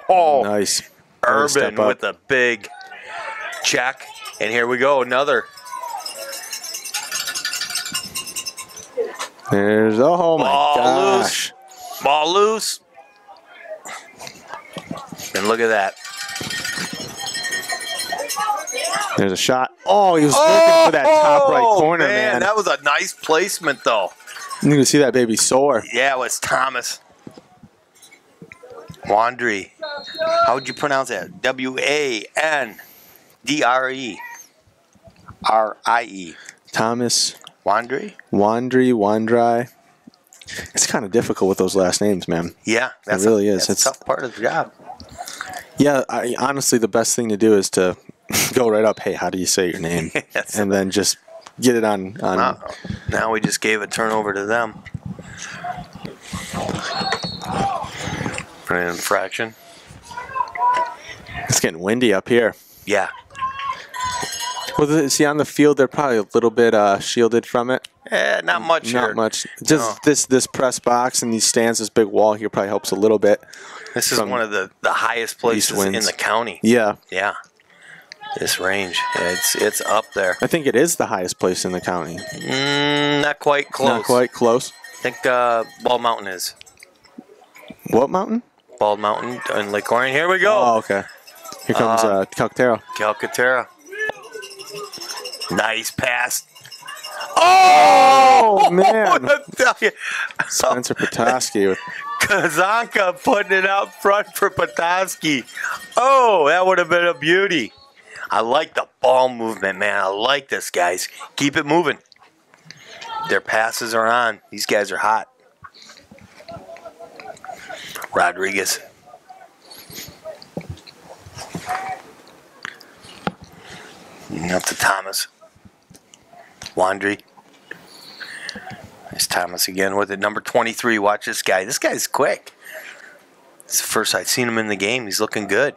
Oh, nice. Urban with a big check. And here we go, another. There's, oh my gosh. Ball loose. And look at that. There's a shot. Oh, he was looking for that top right corner, man. That was a nice placement, though. You can see that baby soar. Yeah, it was Thomas. Wandry. How would you pronounce that? W-A-N-D-R-E. R-I-E. Thomas. Wandry? Wandry. It's kind of difficult with those last names, man. Yeah. It really is. It's a tough part of the job. Yeah, honestly, the best thing to do is to go right up, hey, how do you say your name? And then just get it on. Now we just gave a turnover to them. For an infraction. It's getting windy up here. Yeah. Well, see, on the field, they're probably a little bit shielded from it. Not much. Not here. much. Just this press box and these stands, this big wall here probably helps a little bit. This is one of the highest places in the county. Yeah. Yeah. This range, it's up there. I think it is the highest place in the county. Not quite close. Not quite close. I think Bald Mountain is. What mountain? Bald Mountain in Lake Orion. Here we go. Oh, okay. Here comes Calcaterra. Calcaterra. Nice pass. Oh, man. What I tell you? Spencer Petoskey with Kazanka putting it out front for Petoskey. Oh, that would have been a beauty. I like the ball movement, man. I like this, guys. Keep it moving. Their passes are on. These guys are hot. Rodriguez. Up to Thomas. Wandry. There's Thomas again with it. Number 23. Watch this guy. This guy's quick. It's the first I've seen him in the game. He's looking good.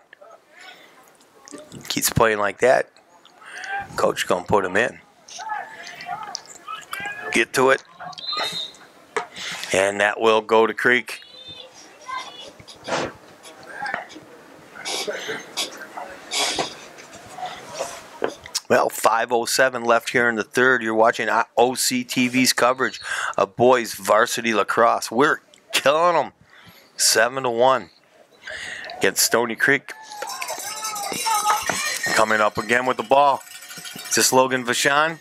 Keeps playing like that. Coach gonna put him in. Get to it. And that will go to Creek. Well, 5:07 left here in the third. You're watching OCTV's coverage of boys varsity lacrosse. We're killing them. 7-1 against Stoney Creek. Coming up again with the ball. Is this Logan Vachon?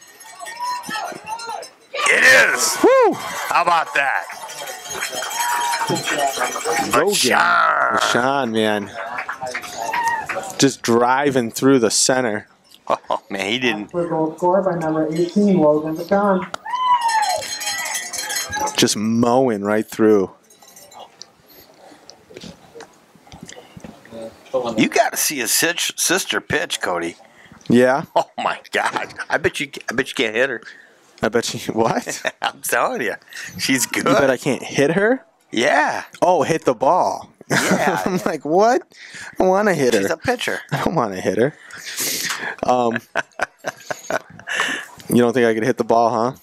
It is. Woo! How about that? Vachon, man. Just driving through the center. Oh, man, he didn't. Goal score by number 18, Logan Vachon. Just mowing right through. You got to see his sister pitch, Cody. Yeah. Oh my God! I bet you can't hit her. I bet you what? I'm telling you, she's good. You bet I can't hit her? Yeah. Oh, hit the ball. Yeah. I'm like, what? I want to hit her. She's a pitcher. I don't want to hit her. You don't think I could hit the ball, huh?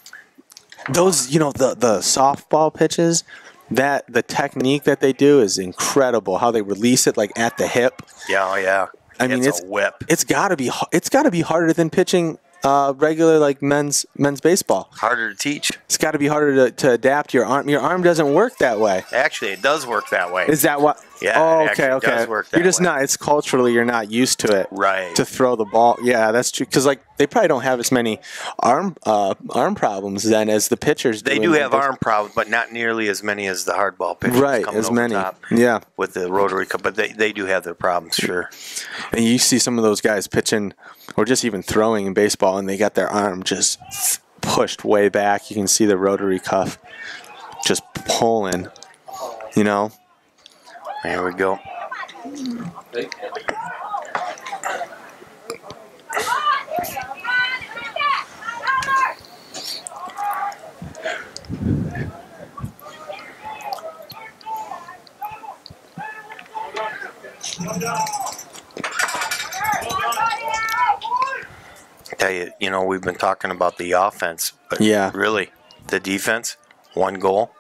Those, the softball pitches, that the technique that they do is incredible. How they release it like at the hip. Yeah, oh yeah. I mean, it's a whip. It's got to be harder than pitching regular like men's baseball. Harder to teach. It's got to be harder to adapt your arm. Your arm doesn't work that way. Actually, it does work that way. Is that what? Yeah. Oh, it okay. does work that You're just way. not. It's culturally you're not used to it. Right. To throw the ball. Yeah, that's true. Because like they probably don't have as many arm problems then as the pitchers do. They do have arm problems, but not nearly as many as the hardball pitchers. Right. Coming As over many. top Yeah. With the rotary cup, but they do have their problems, sure. And you see some of those guys pitching or just even throwing in baseball, and they got their arm just pushed way back. You can see the rotary cuff just pulling, There we go. I tell you, we've been talking about the offense, but Yeah. really, the defense, 1 goal.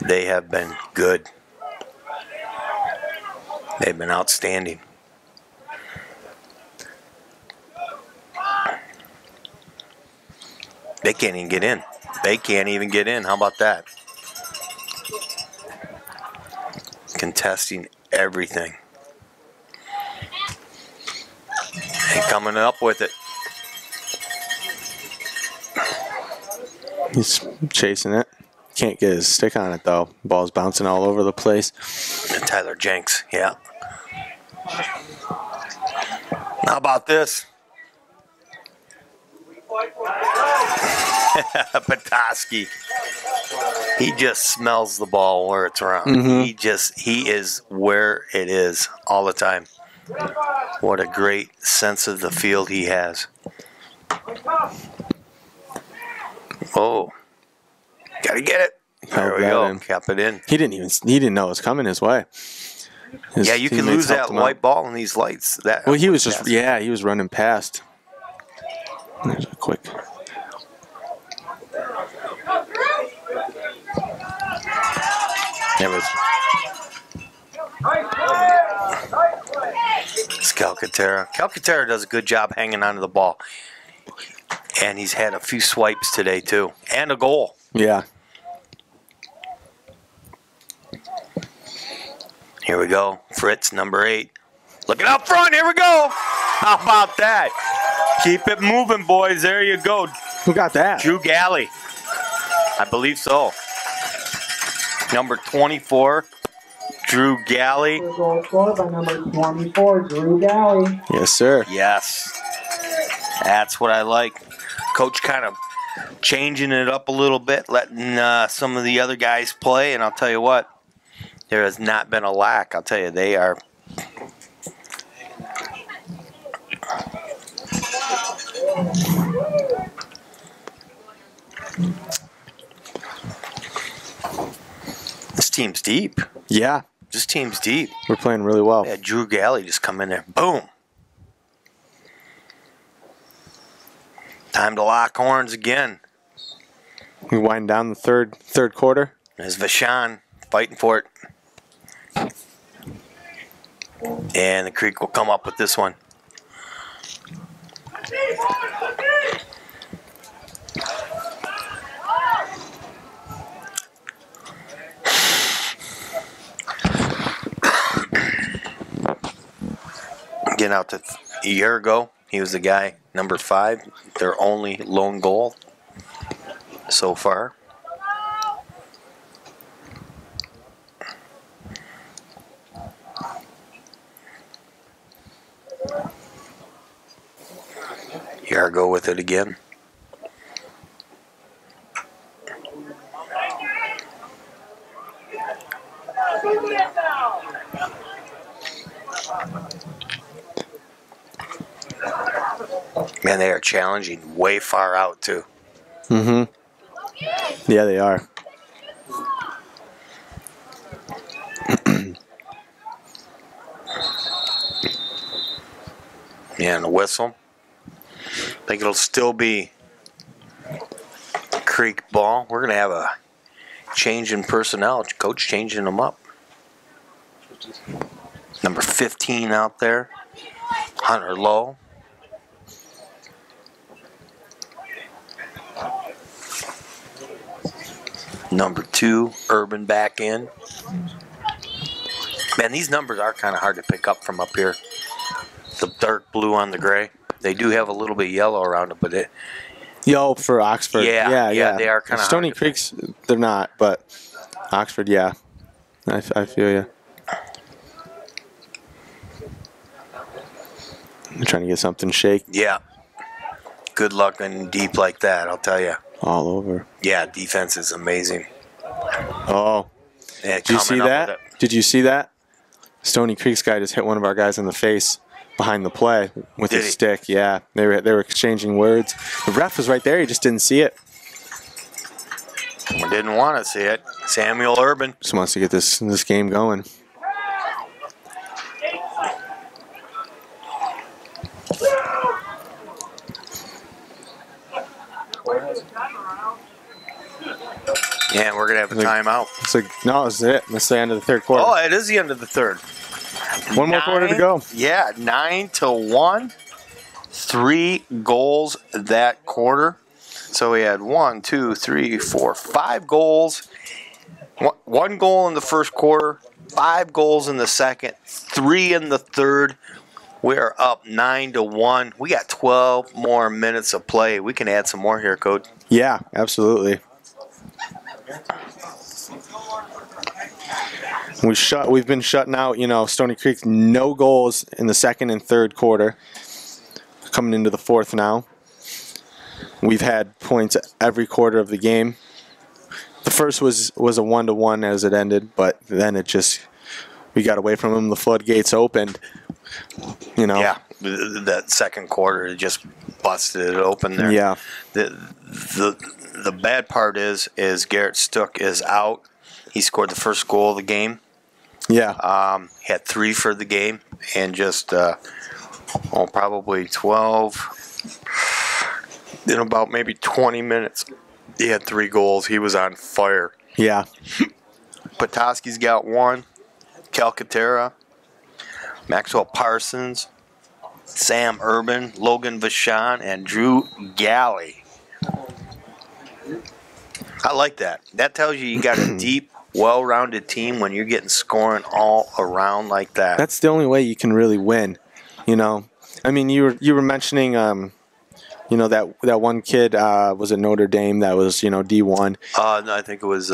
They have been good. They've been outstanding. They can't even get in. They can't even get in. How about that? Contesting everything. And coming up with it. He's chasing it. Can't get his stick on it, though. Ball's bouncing all over the place. And Tyler Jenks, yeah. How about this? Petoskey. He just smells the ball where it's around. Mm-hmm. He is where it is all the time. What a great sense of the field he has. Oh. Gotta get it. There we go. Cap it in. He didn't know it was coming his way. His Yeah, you can teammates lose helped that him out. white ball in these lights. That Well, he was just he was running past. There's a quick. There was. It's Calcaterra. Calcaterra does a good job hanging onto the ball. And he's had a few swipes today, too. And a goal. Yeah. Here we go. Fritz, number 8. Looking out front. Here we go. How about that? Keep it moving, boys. There you go. Who got that? Drew Galley. I believe so. Number 24, Drew Galley. Goal scored by number 24, Drew Galley. Yes, sir. Yes. That's what I like. Coach kind of changing it up a little bit, letting some of the other guys play, and I'll tell you what, there has not been a lack. I'll tell you, they are. This team's deep. Yeah. This team's deep. We're playing really well. Yeah, Drew Galley just come in there. Boom. Time to lock horns again. We wind down the third quarter. There's Vashon fighting for it. And the Creek will come up with this one. Getting out to a year ago, he was the guy, number 5, their only lone goal so far. Yargo with it again. Man, they are challenging way far out, too. Mm-hmm. Yeah, they are. Yeah, and the whistle. I think it'll still be Creek ball. We're going to have a change in personnel. Coach changing them up. Number 15 out there, Hunter Lowe. Number 2, Urban back in. Man, these numbers are kind of hard to pick up from up here. The dark blue on the gray. They do have a little bit of yellow around it, but it. Yo, for Oxford. Yeah, they are kind of. Stoney Creek's, they're not, but Oxford, yeah. I feel you. I'm trying to get something shake. Yeah. Good luck in deep like that, I'll tell you. All over. Yeah, defense is amazing. Oh. Yeah, did you see that? Did you see that? Stoney Creek's guy just hit one of our guys in the face behind the play with his stick. Yeah, they were exchanging words. The ref was right there. He just didn't see it. We didn't want to see it. Samuel Urban just wants to get this game going. Yeah, we're going to have a timeout. No, this is it. That's the end of the third quarter. Oh, it is the end of the third. One more quarter to go. Yeah, 9-1. 3 goals that quarter. So we had 1, 2, 3, 4, 5 goals. 1 goal in the first quarter, 5 goals in the second, 3 in the third. We're up 9-1. We got 12 more minutes of play. We can add some more here, Coach. Yeah, absolutely. We've been shutting out, Stoney Creek, no goals in the second and third quarter. Coming into the fourth now. We've had points every quarter of the game. The first was a 1-1 as it ended, but then we got away from them. The floodgates opened. Yeah, that second quarter it just busted it open there. Yeah. The bad part is Garrett Stook is out. He scored the first goal of the game. Yeah. Had 3 for the game, and just probably 12. In about maybe 20 minutes, he had 3 goals. He was on fire. Yeah. Petoskey's got 1. Calcaterra, Maxwell Parsons, Sam Urban, Logan Vachon, and Drew Galley. I like that. That tells you got a deep, well-rounded team when you're getting scoring all around like that. That's the only way you can really win. You know, I mean, you were mentioning, you know, that one kid was at Notre Dame that was, you know, D1. No, I think it was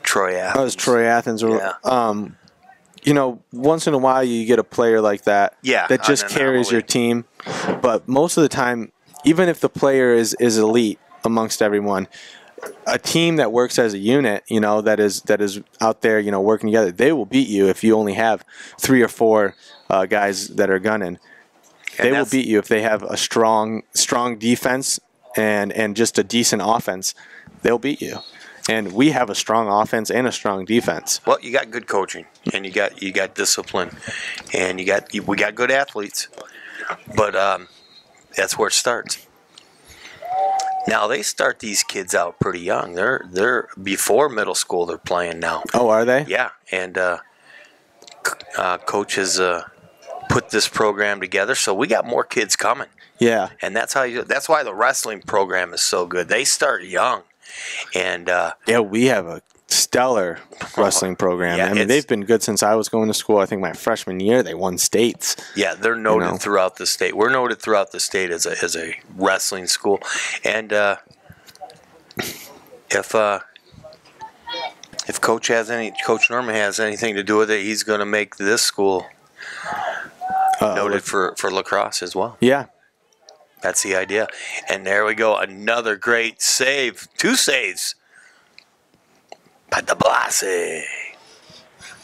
Troy Athens. That was Troy Athens. Yeah. You know, once in a while you get a player like that that just carries your team. But most of the time, even if the player is elite amongst everyone, a team that works as a unit, you know, that is out there, you know, working together, they will beat you if you only have 3 or 4 guys that are gunning. They will beat you if they have a strong defense and just a decent offense. They'll beat you. And we have a strong offense and a strong defense. Well, you got good coaching, and you got discipline, and we got good athletes, but that's where it starts. Now they start these kids out pretty young. They're before middle school. They're playing now. Oh, are they? Yeah, and coach has put this program together, so we got more kids coming. Yeah, and that's why the wrestling program is so good. They start young. And yeah, we have a stellar wrestling program. Yeah, I mean, they've been good since I was going to school. I think my freshman year they won states. Yeah, they're noted throughout the state. We're noted throughout the state as a wrestling school. And if Coach Norman has anything to do with it, he's going to make this school noted for lacrosse as well. Yeah. That's the idea. And there we go. Another great save. 2 saves by the Blasi.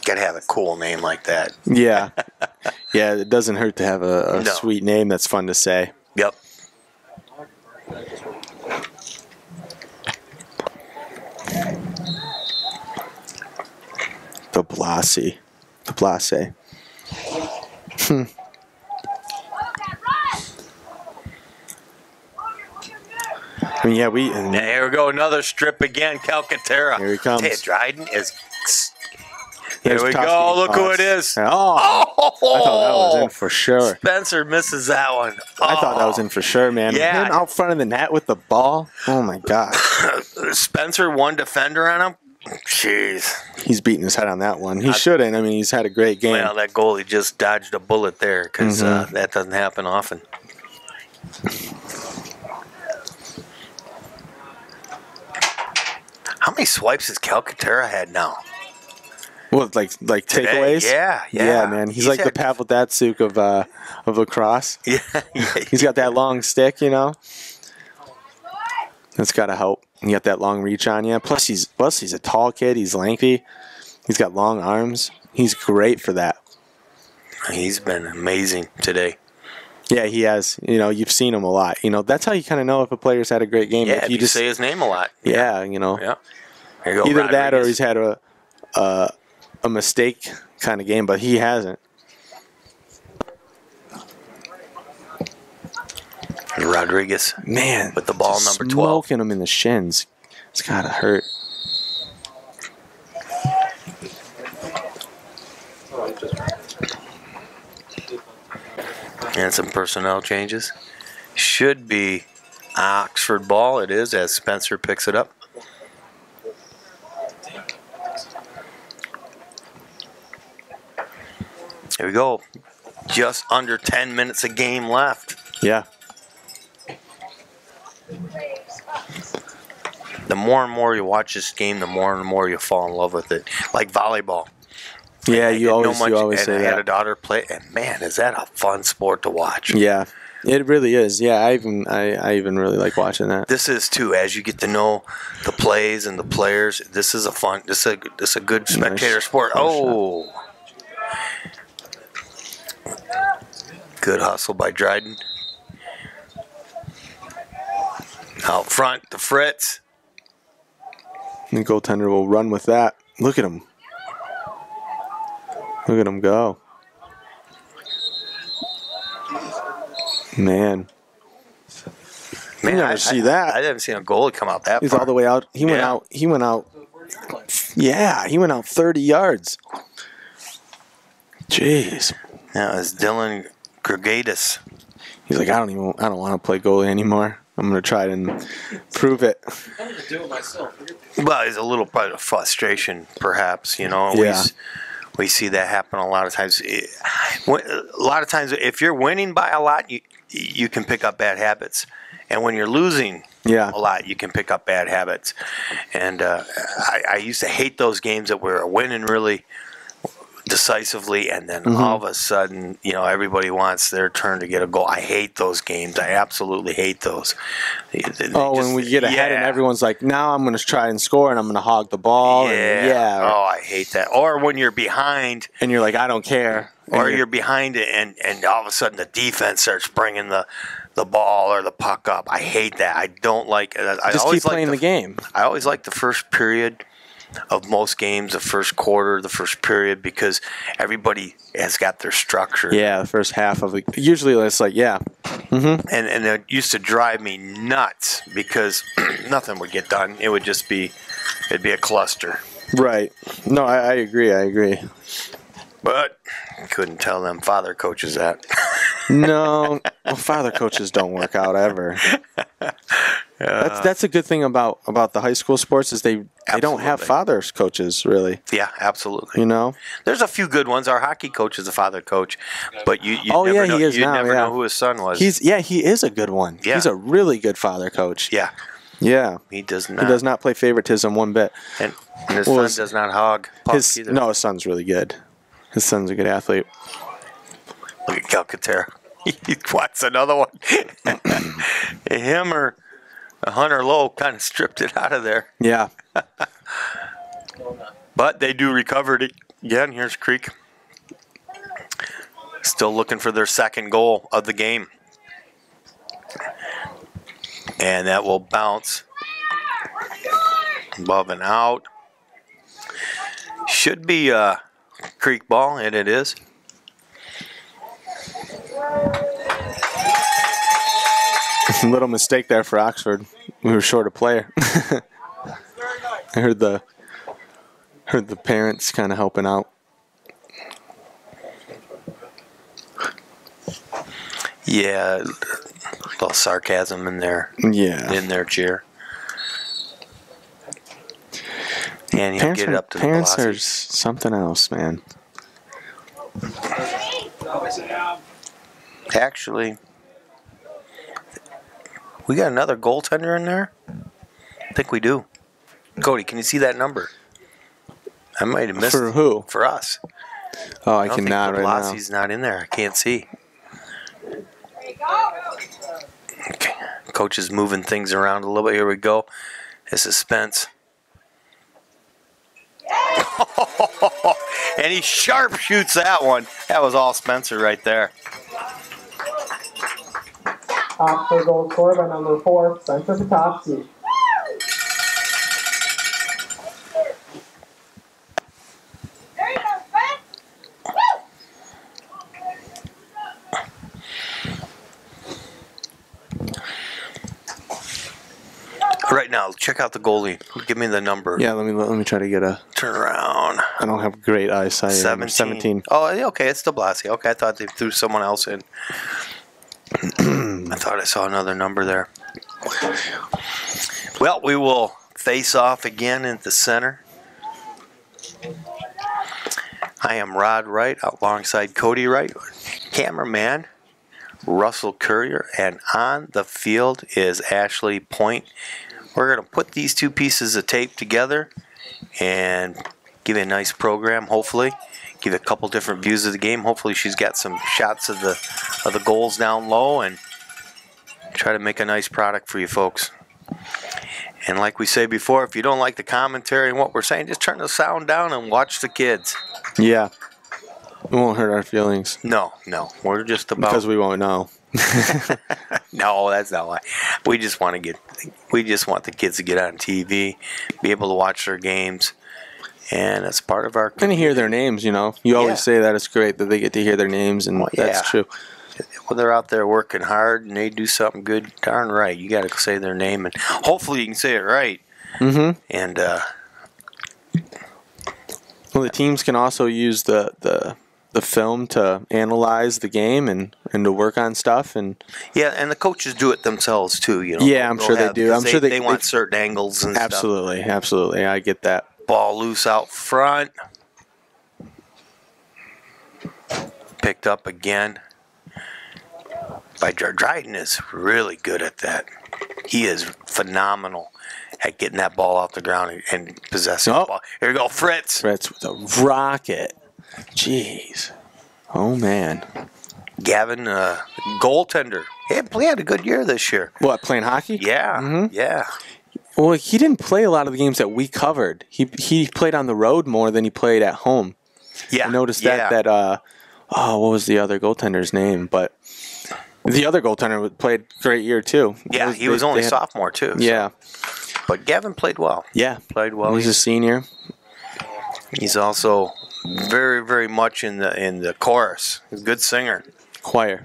Got to have a cool name like that. Yeah. Yeah, it doesn't hurt to have a sweet name that's fun to say. Yep. The Blasi. The Blasi. I mean, yeah, there we go. Another strip again. Calcaterra. Here he comes. Hey, Dryden is. Here we go. Look who it is. Oh. I thought that was in for sure. Spencer misses that one. I thought that was in for sure, man. Yeah. Him out front of the net with the ball. Oh, my God. Spencer, one defender on him. Jeez. He's beating his head on that one. He shouldn't. I mean, he's had a great game. Well, that goalie just dodged a bullet there because that doesn't happen often. How many swipes has Calcaterra had now? Well, like takeaways? Yeah, man. He's like the Pavel Datsuk of lacrosse. Yeah. He's got that long stick, you know. That's got to help. You got that long reach on you. Plus, he's a tall kid. He's lengthy. He's got long arms. He's great for that. He's been amazing today. Yeah, he has. You know, you've seen him a lot. You know, that's how you kind of know if a player's had a great game. Yeah, if you just say his name a lot. Yeah, you know. Yeah. There you go, either Rodriguez. that or he's had a mistake kind of game, but he hasn't. Rodriguez, man, with the ball number 12, smoking him in the shins. It's gotta hurt. And some personnel changes. Should be Oxford ball. It is, as Spencer picks it up. Here we go. Just under 10 minutes of game left. Yeah. The more and more you watch this game, the more and more you fall in love with it. Like volleyball. Yeah, you always say I that. had a daughter play, and man, is that a fun sport to watch. Yeah, it really is. Yeah, I even really like watching that. This is too, as you get to know the plays and the players. This is a fun. This is a good spectator sport. Oh, good hustle by Dryden. Out front, the Fritz. The goaltender will run with that. Look at him. Look at him go. Man. You never see that. I didn't see a goalie come out that He's far. all the way out. He went out. He went out. Yeah, he went out 30 yards. Jeez. That was Dylan Gregatis. He's like, I don't want to play goalie anymore. I'm going to try and prove it. I'm going to do it myself. Well, it's a little bit of frustration, perhaps. You know, Yeah. we see that happen a lot of times. If you're winning by a lot, you can pick up bad habits, and when you're losing a lot, you can pick up bad habits. And I used to hate those games that we were winning really decisively, and then all of a sudden, you know, everybody wants their turn to get a goal. I hate those games. I absolutely hate those. When we get ahead and everyone's like, now I'm going to try and score and I'm going to hog the ball. Oh, I hate that. Or when you're behind. And you're like, I don't care. Or you're behind it and all of a sudden the defense starts bringing the ball or the puck up. I hate that. I don't like it. Just keep playing the game. I always like the first period of most games, the first quarter, the first period, because everybody has got their structure. Yeah, the first half of it. Usually it's like, Mm-hmm. And it used to drive me nuts because nothing would get done. It'd be a cluster. Right. No, I agree. But couldn't tell them father coaches that. No, well, father coaches don't work out ever. That's a good thing about the high school sports is they don't have father coaches really. Yeah, absolutely. You know, there's a few good ones. Our hockey coach is a father coach, but you he is you now, never know who his son was. He is a good one. Yeah. He's a really good father coach. Yeah. He does not. He does not play favoritism one bit. And his son does not hog pucks either. No, his son's really good. His son's a good athlete. Look at Calcaterra. He wants another one. Him or Hunter Lowe kind of stripped it out of there. Yeah. But they do recover it again. Here's Creek. Still looking for their second goal of the game. And that will bounce above and out. Should be a Creek ball, and it is. Little mistake there for Oxford. We were short a player. I heard the parents kind of helping out. Yeah, a little sarcasm in there. Yeah. In their cheer. And he'll get it up to the parents velocity. are something else, man. Actually, we got another goaltender in there? I think we do. Cody, can you see that number? I might have missed For who? For us. Oh, I cannot right now. Velocity's not in there. I can't see. Okay. Coach is moving things around a little bit. Here we go. The suspense. And he sharp shoots that one. That was all Spencer right there. Oxford goal scored by number 4, Spencer Patofsky. Right now, check out the goalie. Give me the number. Yeah, let me try to get a turn around. I don't have great eyesight. 17. Oh, okay, it's De Blasi. Okay, I thought they threw someone else in. I thought I saw another number there. Well, we will face off again at the center. I am Rod Wright alongside Cody Wright, cameraman Russell Courier, and on the field is Ashley Point. We're going to put these two pieces of tape together and give you a nice program, hopefully. Give you a couple different views of the game. Hopefully she's got some shots of the goals down low and try to make a nice product for you folks. And like we say before, if you don't like the commentary and what we're saying, just turn the sound down and watch the kids. Yeah. It won't hurt our feelings. No. We're just about... Because we won't know. No, that's not why. We just want the kids to get on TV, be able to watch their games, And it's part of our. And to hear their names, you know. You always Yeah. say that it's great that they get to hear their names, and that's true. Well, they're out there working hard, and they do something good. Darn right, you got to say their name, and hopefully you can say it right. Mm-hmm. And well, the teams can also use the film to analyze the game and to work on stuff, and yeah, and the coaches do it themselves too. You know. yeah, I'm sure they do. I'm sure they want certain angles and absolutely, absolutely. I get that. Ball loose out front, picked up again. By Dryden is really good at that. He is phenomenal at getting that ball off the ground and possessing the ball. Here we go, Fritz. Fritz with a rocket. Jeez. Oh, man. Gavin, goaltender. He had a good year this year. What, playing hockey? Yeah, Mm-hmm. yeah. Well, he didn't play a lot of the games that we covered. He played on the road more than he played at home. Yeah. I noticed that what was the other goaltender's name? But the other goaltender played great year too. Yeah, he was only sophomore too. Yeah. So. But Gavin played well. Yeah. Played well. He's a senior. He's also very, very much in the chorus. He's a good singer. Choir.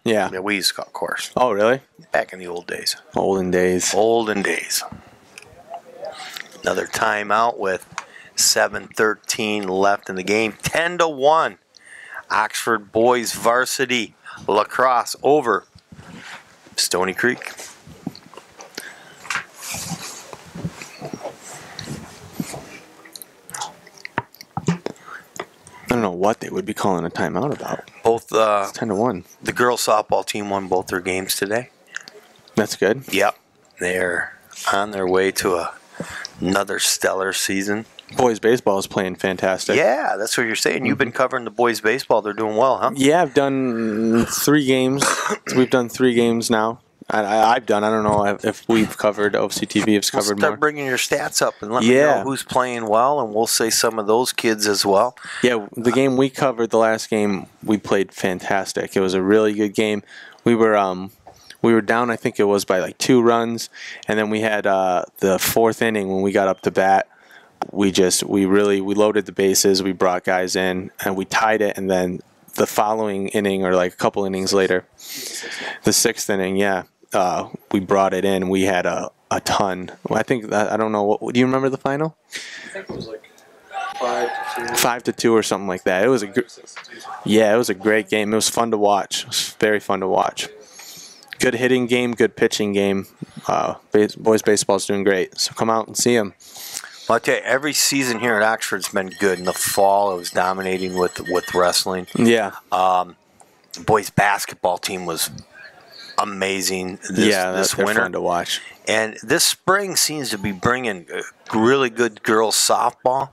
Yeah, we used to call it chorus. Oh, really? Back in the old days. Olden days. Another timeout with 7:13 left in the game. 10-1. Oxford boys varsity lacrosse over Stoney Creek. I don't know what they would be calling a timeout about. Both 10-1. The girls softball team won both their games today. That's good. Yep. They're on their way to another stellar season. Boys baseball is playing fantastic. Yeah, that's what you're saying. You've been covering the boys baseball. They're doing well, huh? Yeah, I've done 3 games. We've done 3 games now. I've done. I don't know if we've covered. OCTV has covered Start more. bringing your stats up and let me know who's playing well, and we'll say some of those kids as well. Yeah, the game we covered, the last game, we played fantastic. It was a really good game. We were down, I think it was by like 2 runs, and then we had the 4th inning when we got up to bat. We loaded the bases. We brought guys in, and we tied it, and then the following inning, or like a couple innings later, the 6th inning, we brought it in. We had a ton. I think I don't know what. Do you remember the final? I think it was like 5-2. 5-2 or something like that. It was it was a great game. It was fun to watch. It was very fun to watch. Good hitting game, good pitching game. Boys baseball is doing great. So come out and see them. Well, I'll tell you, every season here at Oxford's been good. In the fall, it was dominating with wrestling. Yeah. The boys basketball team was amazing this they're winter. fun to watch. And this spring seems to be bringing really good girls softball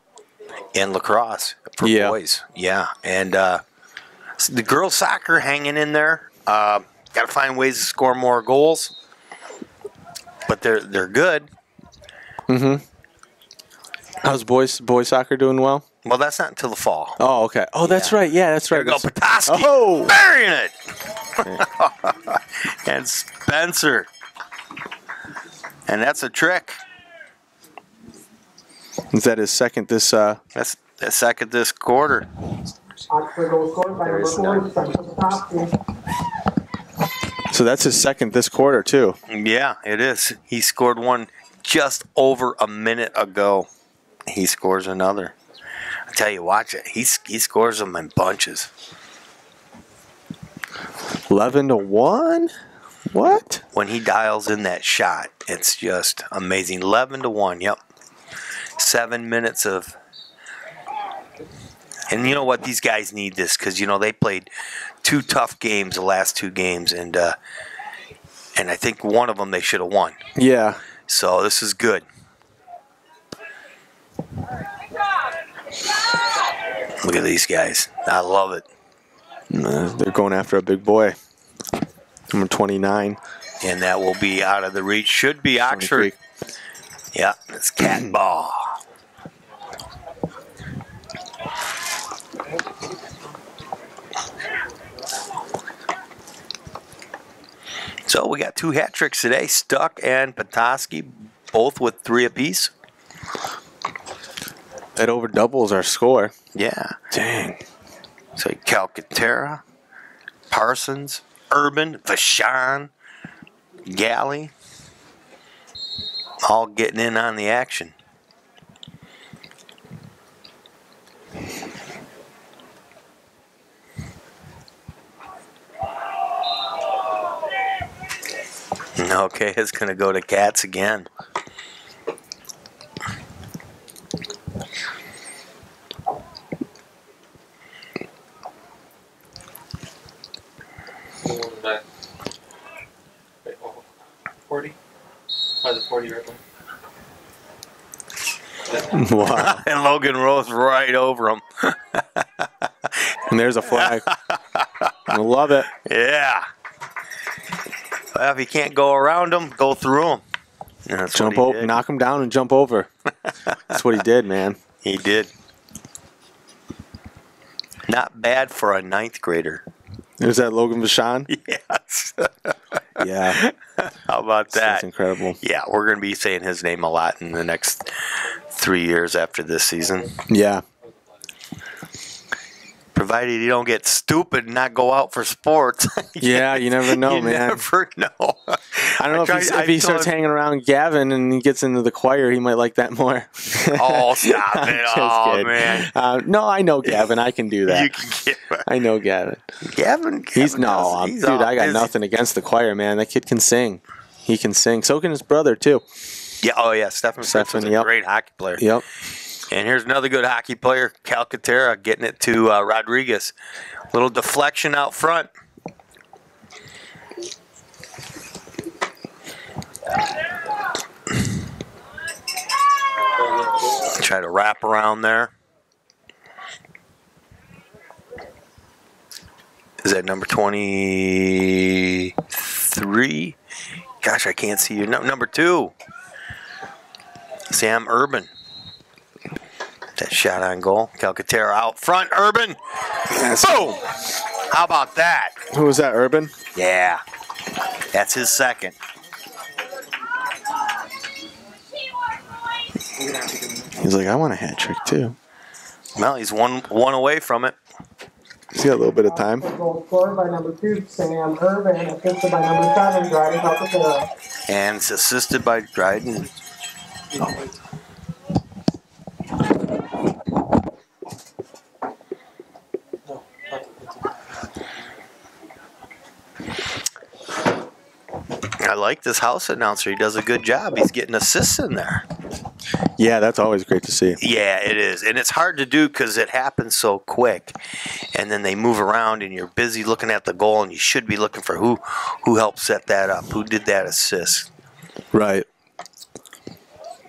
and lacrosse for boys. Yeah. And the girls soccer hanging in there. Got to find ways to score more goals. But they're good. Mm-hmm. How's boys soccer doing well? Well, that's not until the fall. Oh, okay. Oh, that's right. Yeah, that's right. There we go, Petoskey. Oh! Burying it. And Spencer. And that's a trick. Is that his second this? That's the second this quarter. Oxford goal scored by number 4, Spencer Petoskey. So that's his second this quarter too. Yeah, it is. He scored one just over a minute ago. He scores another. I tell you, watch it. He scores them in bunches. 11-1. What? When he dials in that shot, it's just amazing. 11-1. Yep. 7 minutes of. And you know what? These guys need this because they played 2 tough games the last 2 games, and I think one of them they should have won. Yeah. So this is good. Look at these guys. I love it. They're going after a big boy. Number 29. And that will be out of the reach. Should be Oxford. Yeah, it's cat ball. So we got 2 hat tricks today. Stuck and Petoskey, both with 3 apiece. That over doubles our score. Yeah. Dang. So Calcaterra, Parsons, Urban, Vashon, Galley, all getting in on the action. Okay, it's going to go to Cats again. Wait, 40? Why is it 40 right now? Wow. And Logan rose right over him. And there's a flag. I love it. Yeah. Well, if you can't go around them, go through them. Jump over, knock him down and jump over. That's what he did, man. He did. Not bad for a 9th grader. Is that Logan Vachon? Yes. Yeah. How about that? That's incredible. Yeah, we're going to be saying his name a lot in the next 3 years after this season. Yeah. Provided you don't get stupid and not go out for sports. Yeah, you never know, you man. You never know. I don't know if he starts hanging around Gavin and he gets into the choir, he might like that more. Oh, stop it. Oh, kidding. Man. No, I know Gavin. I can do that. You can get I know Gavin. Gavin Dude, I got nothing against the choir, man. That kid can sing. He can sing. So can his brother, too. Yeah. Oh, yeah. Stephen Fritz is a great hockey player. Yep. And here's another good hockey player, Calcaterra, getting it to Rodriguez. Little deflection out front. Try to wrap around there. Is that number 23? Gosh, I can't see you. No, number 2. Sam Urban. That shot on goal. Calcaterra out front. Urban. Yes. Boom. How about that? Who was that, Urban? Yeah. That's his second. He's like, I want a hat trick, too. Well, he's one away from it. He's got a little bit of time. Goal scored by number 2, Sam Urban, assisted by number 7, Dryden Calcaterra. And it's assisted by Dryden. I like this house announcer. He does a good job. He's getting assists in there. Yeah, that's always great to see. Yeah, it is. And it's hard to do because it happens so quick. And then they move around and you're busy looking at the goal and you should be looking for who helped set that up, who did that assist. Right.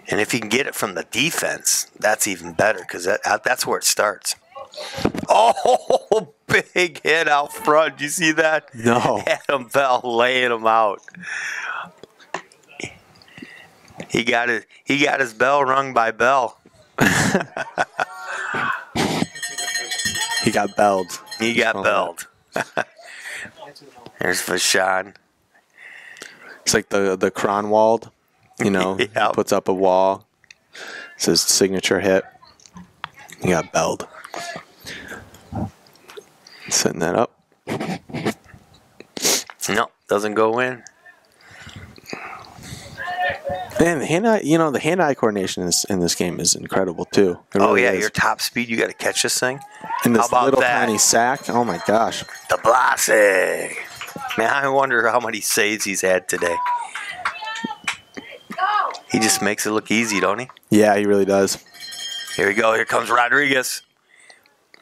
And if you can get it from the defense, that's even better because that's where it starts. Oh, big hit out front. Do you see that? No. Adam Bell laying him out. He got his bell rung by Bell. He got belled. He got belled. There's Vashon. It's like the Cronwald, Yep. He puts up a wall. It says signature hit. He got belled. Setting that up. No, doesn't go in. Man, the hand-eye coordination in this game is incredible too. It Oh really yeah, is. your top speed, you got to catch this thing. And this How about little that? tiny sack. Oh my gosh. The Blase. Man, I wonder how many saves he's had today. He just makes it look easy, don't he? Yeah, he really does. Here we go. Here comes Rodriguez.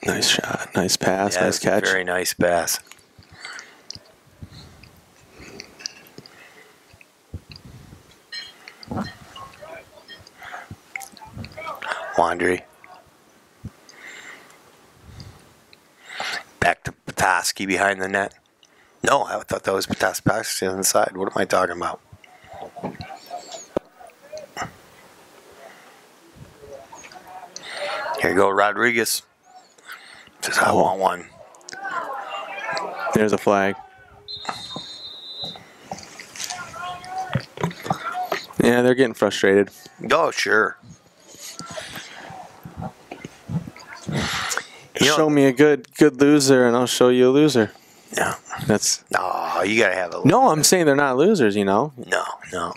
Nice shot. Nice pass. Yeah, nice catch. Very nice pass. Wandry. Back to Petoskey behind the net. No, I thought that was Petoskey on the side. What am I talking about? Here you go, Rodriguez. Says, I want one. There's a flag. Yeah, they're getting frustrated. Oh, sure. show me a good loser, and I'll show you a loser. No. No, you got to have a loser. No, I'm saying they're not losers, you know?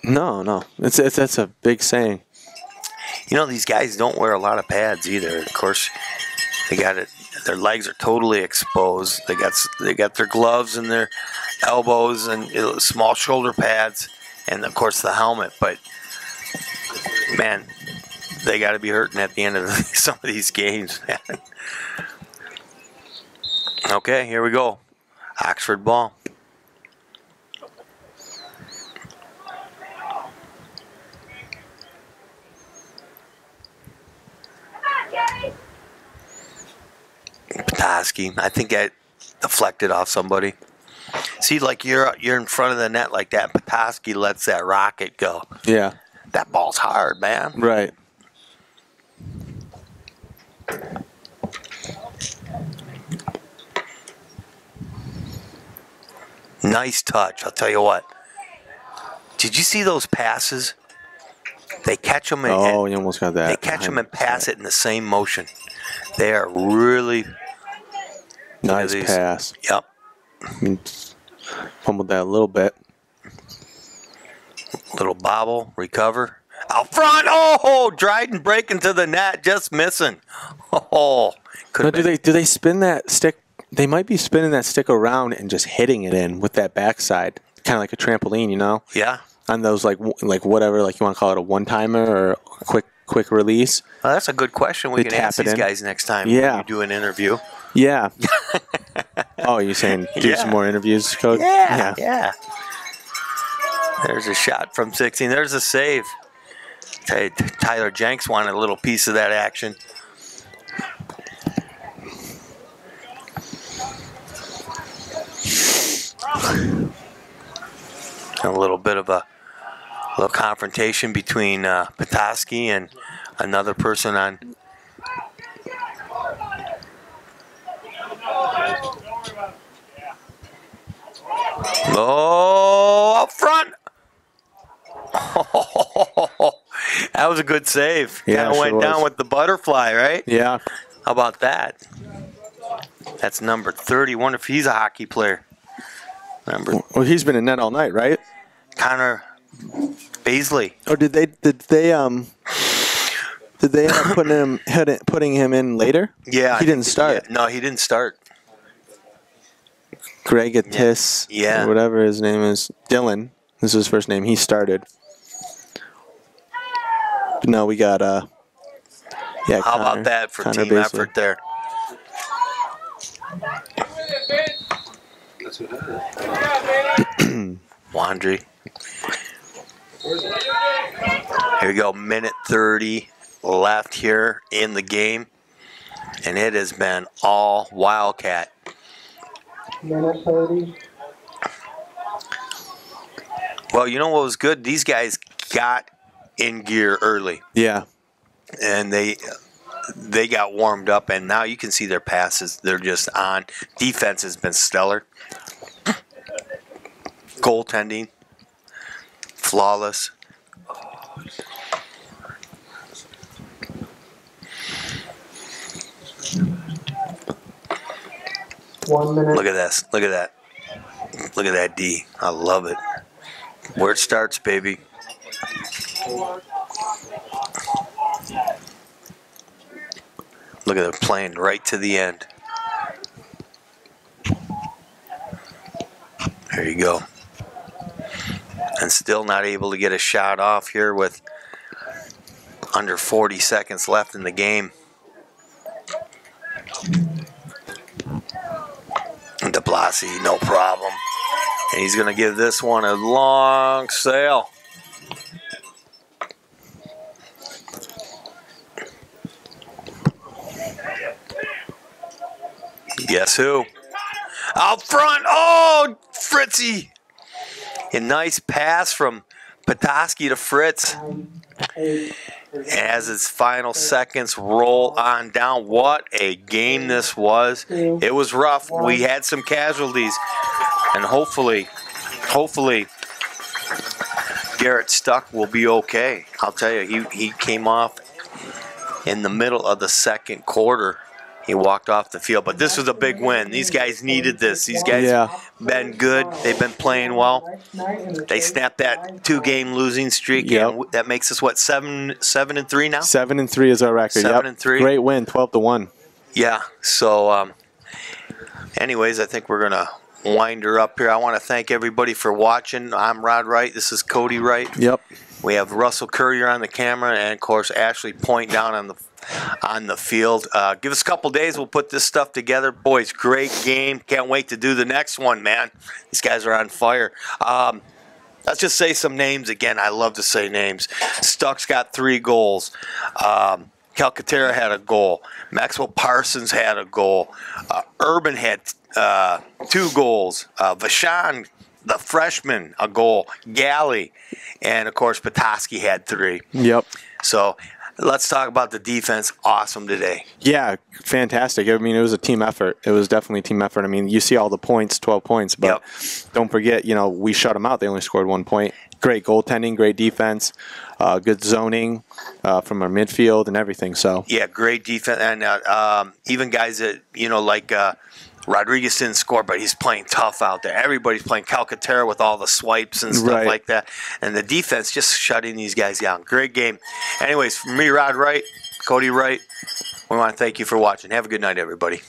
No. That's a big saying. You know, these guys don't wear a lot of pads either. Of course, they got it. Their legs are totally exposed. They got their gloves and their elbows and small shoulder pads, and of course the helmet. But man, they got to be hurting at the end of some of these games, man. Okay, here we go. Oxford ball. Petoskey. I think I deflected off somebody. See, like you're in front of the net like that. Petoskey lets that rocket go. Yeah. That ball's hard, man. Right. Nice touch. I'll tell you what. Did you see those passes? They catch them. You almost got that. They catch them and pass it in the same motion. They are really nice pass. Yep. Fumbled that a little bit. Little bobble, recover. Out front. Oh, Dryden breaking to the net, just missing. Oh, do they spin that stick? They might be spinning that stick around and just hitting it in with that backside, kind of like a trampoline, you know? Yeah. On those like whatever, like you want to call it a one-timer or a quick release. Well, that's a good question. We can ask these guys next time when you do an interview. Yeah. Oh, you're saying do some more interviews, Coach? Yeah. There's a shot from 16. There's a save. Tyler Jenks wanted a little piece of that action. A little bit of a little confrontation between Petoskey and another person on. Oh, up front. Oh, that was a good save. Yeah, kind of went down with the butterfly, right? Yeah. How about that? That's number 30. Wonder if he's a hockey player. Well, he's been in net all night, right? Connor Baisley. Or did they end up putting him in later? Yeah, he didn't start. Yeah. No, he didn't start. Greg Attis, or whatever his name is, Dylan. This is his first name. He started. But no, we got How about that for Connor team Baisley. effort there? Wandry. Here we go. Minute 30 left here in the game. And it has been all Wildcat. Minute 30. Well, you know what was good? These guys got in gear early. Yeah. And they got warmed up, and now you can see their passes. They're just on. Defense has been stellar. Goaltending, flawless. 1 minute. Look at this. Look at that. Look at that D. I love it. Where it starts, baby. Look at them playing right to the end. There you go. And still not able to get a shot off here with under 40 seconds left in the game. De Blasi, no problem. And he's going to give this one a long sail. Guess who? Out front. Oh, Fritzy. A nice pass from Petoskey to Fritz. As his final seconds roll on down. What a game this was. It was rough. We had some casualties. And hopefully, Garrett Stuck will be okay. I'll tell you, he came off in the middle of the second quarter. He walked off the field, but this was a big win. These guys needed this. These guys been good. They've been playing well. They snapped that 2-game losing streak, and that makes us what, 7-3 now? 7-3 is our record. 7-3. Great win, 12-1. Yeah. So, anyways, I think we're gonna wind her up here. I want to thank everybody for watching. I'm Rod Wright. This is Cody Wright. Yep. We have Russell Courier on the camera, and of course Ashley Point down on the field. Give us a couple days. We'll put this stuff together. Boys, great game. Can't wait to do the next one, man. These guys are on fire. Let's just say some names again. I love to say names. Stuck's got 3 goals. Calcaterra had a goal. Maxwell Parsons had a goal. Urban had 2 goals. Vashon, the freshman, a goal. Galley. And, of course, Petoskey had 3. Yep. So let's talk about the defense. Awesome today. Yeah, fantastic. I mean, it was a team effort. It was definitely a team effort. I mean, you see all the points, 12 points, but don't forget, we shut them out. They only scored 1 point. Great goaltending, great defense, good zoning from our midfield and everything. So yeah, great defense. And even guys that, like Rodriguez didn't score, but he's playing tough out there. Everybody's playing Calcaterra with all the swipes and stuff like that. And the defense just shutting these guys down. Great game. Anyways, from me, Rod Wright, Cody Wright, we want to thank you for watching. Have a good night, everybody.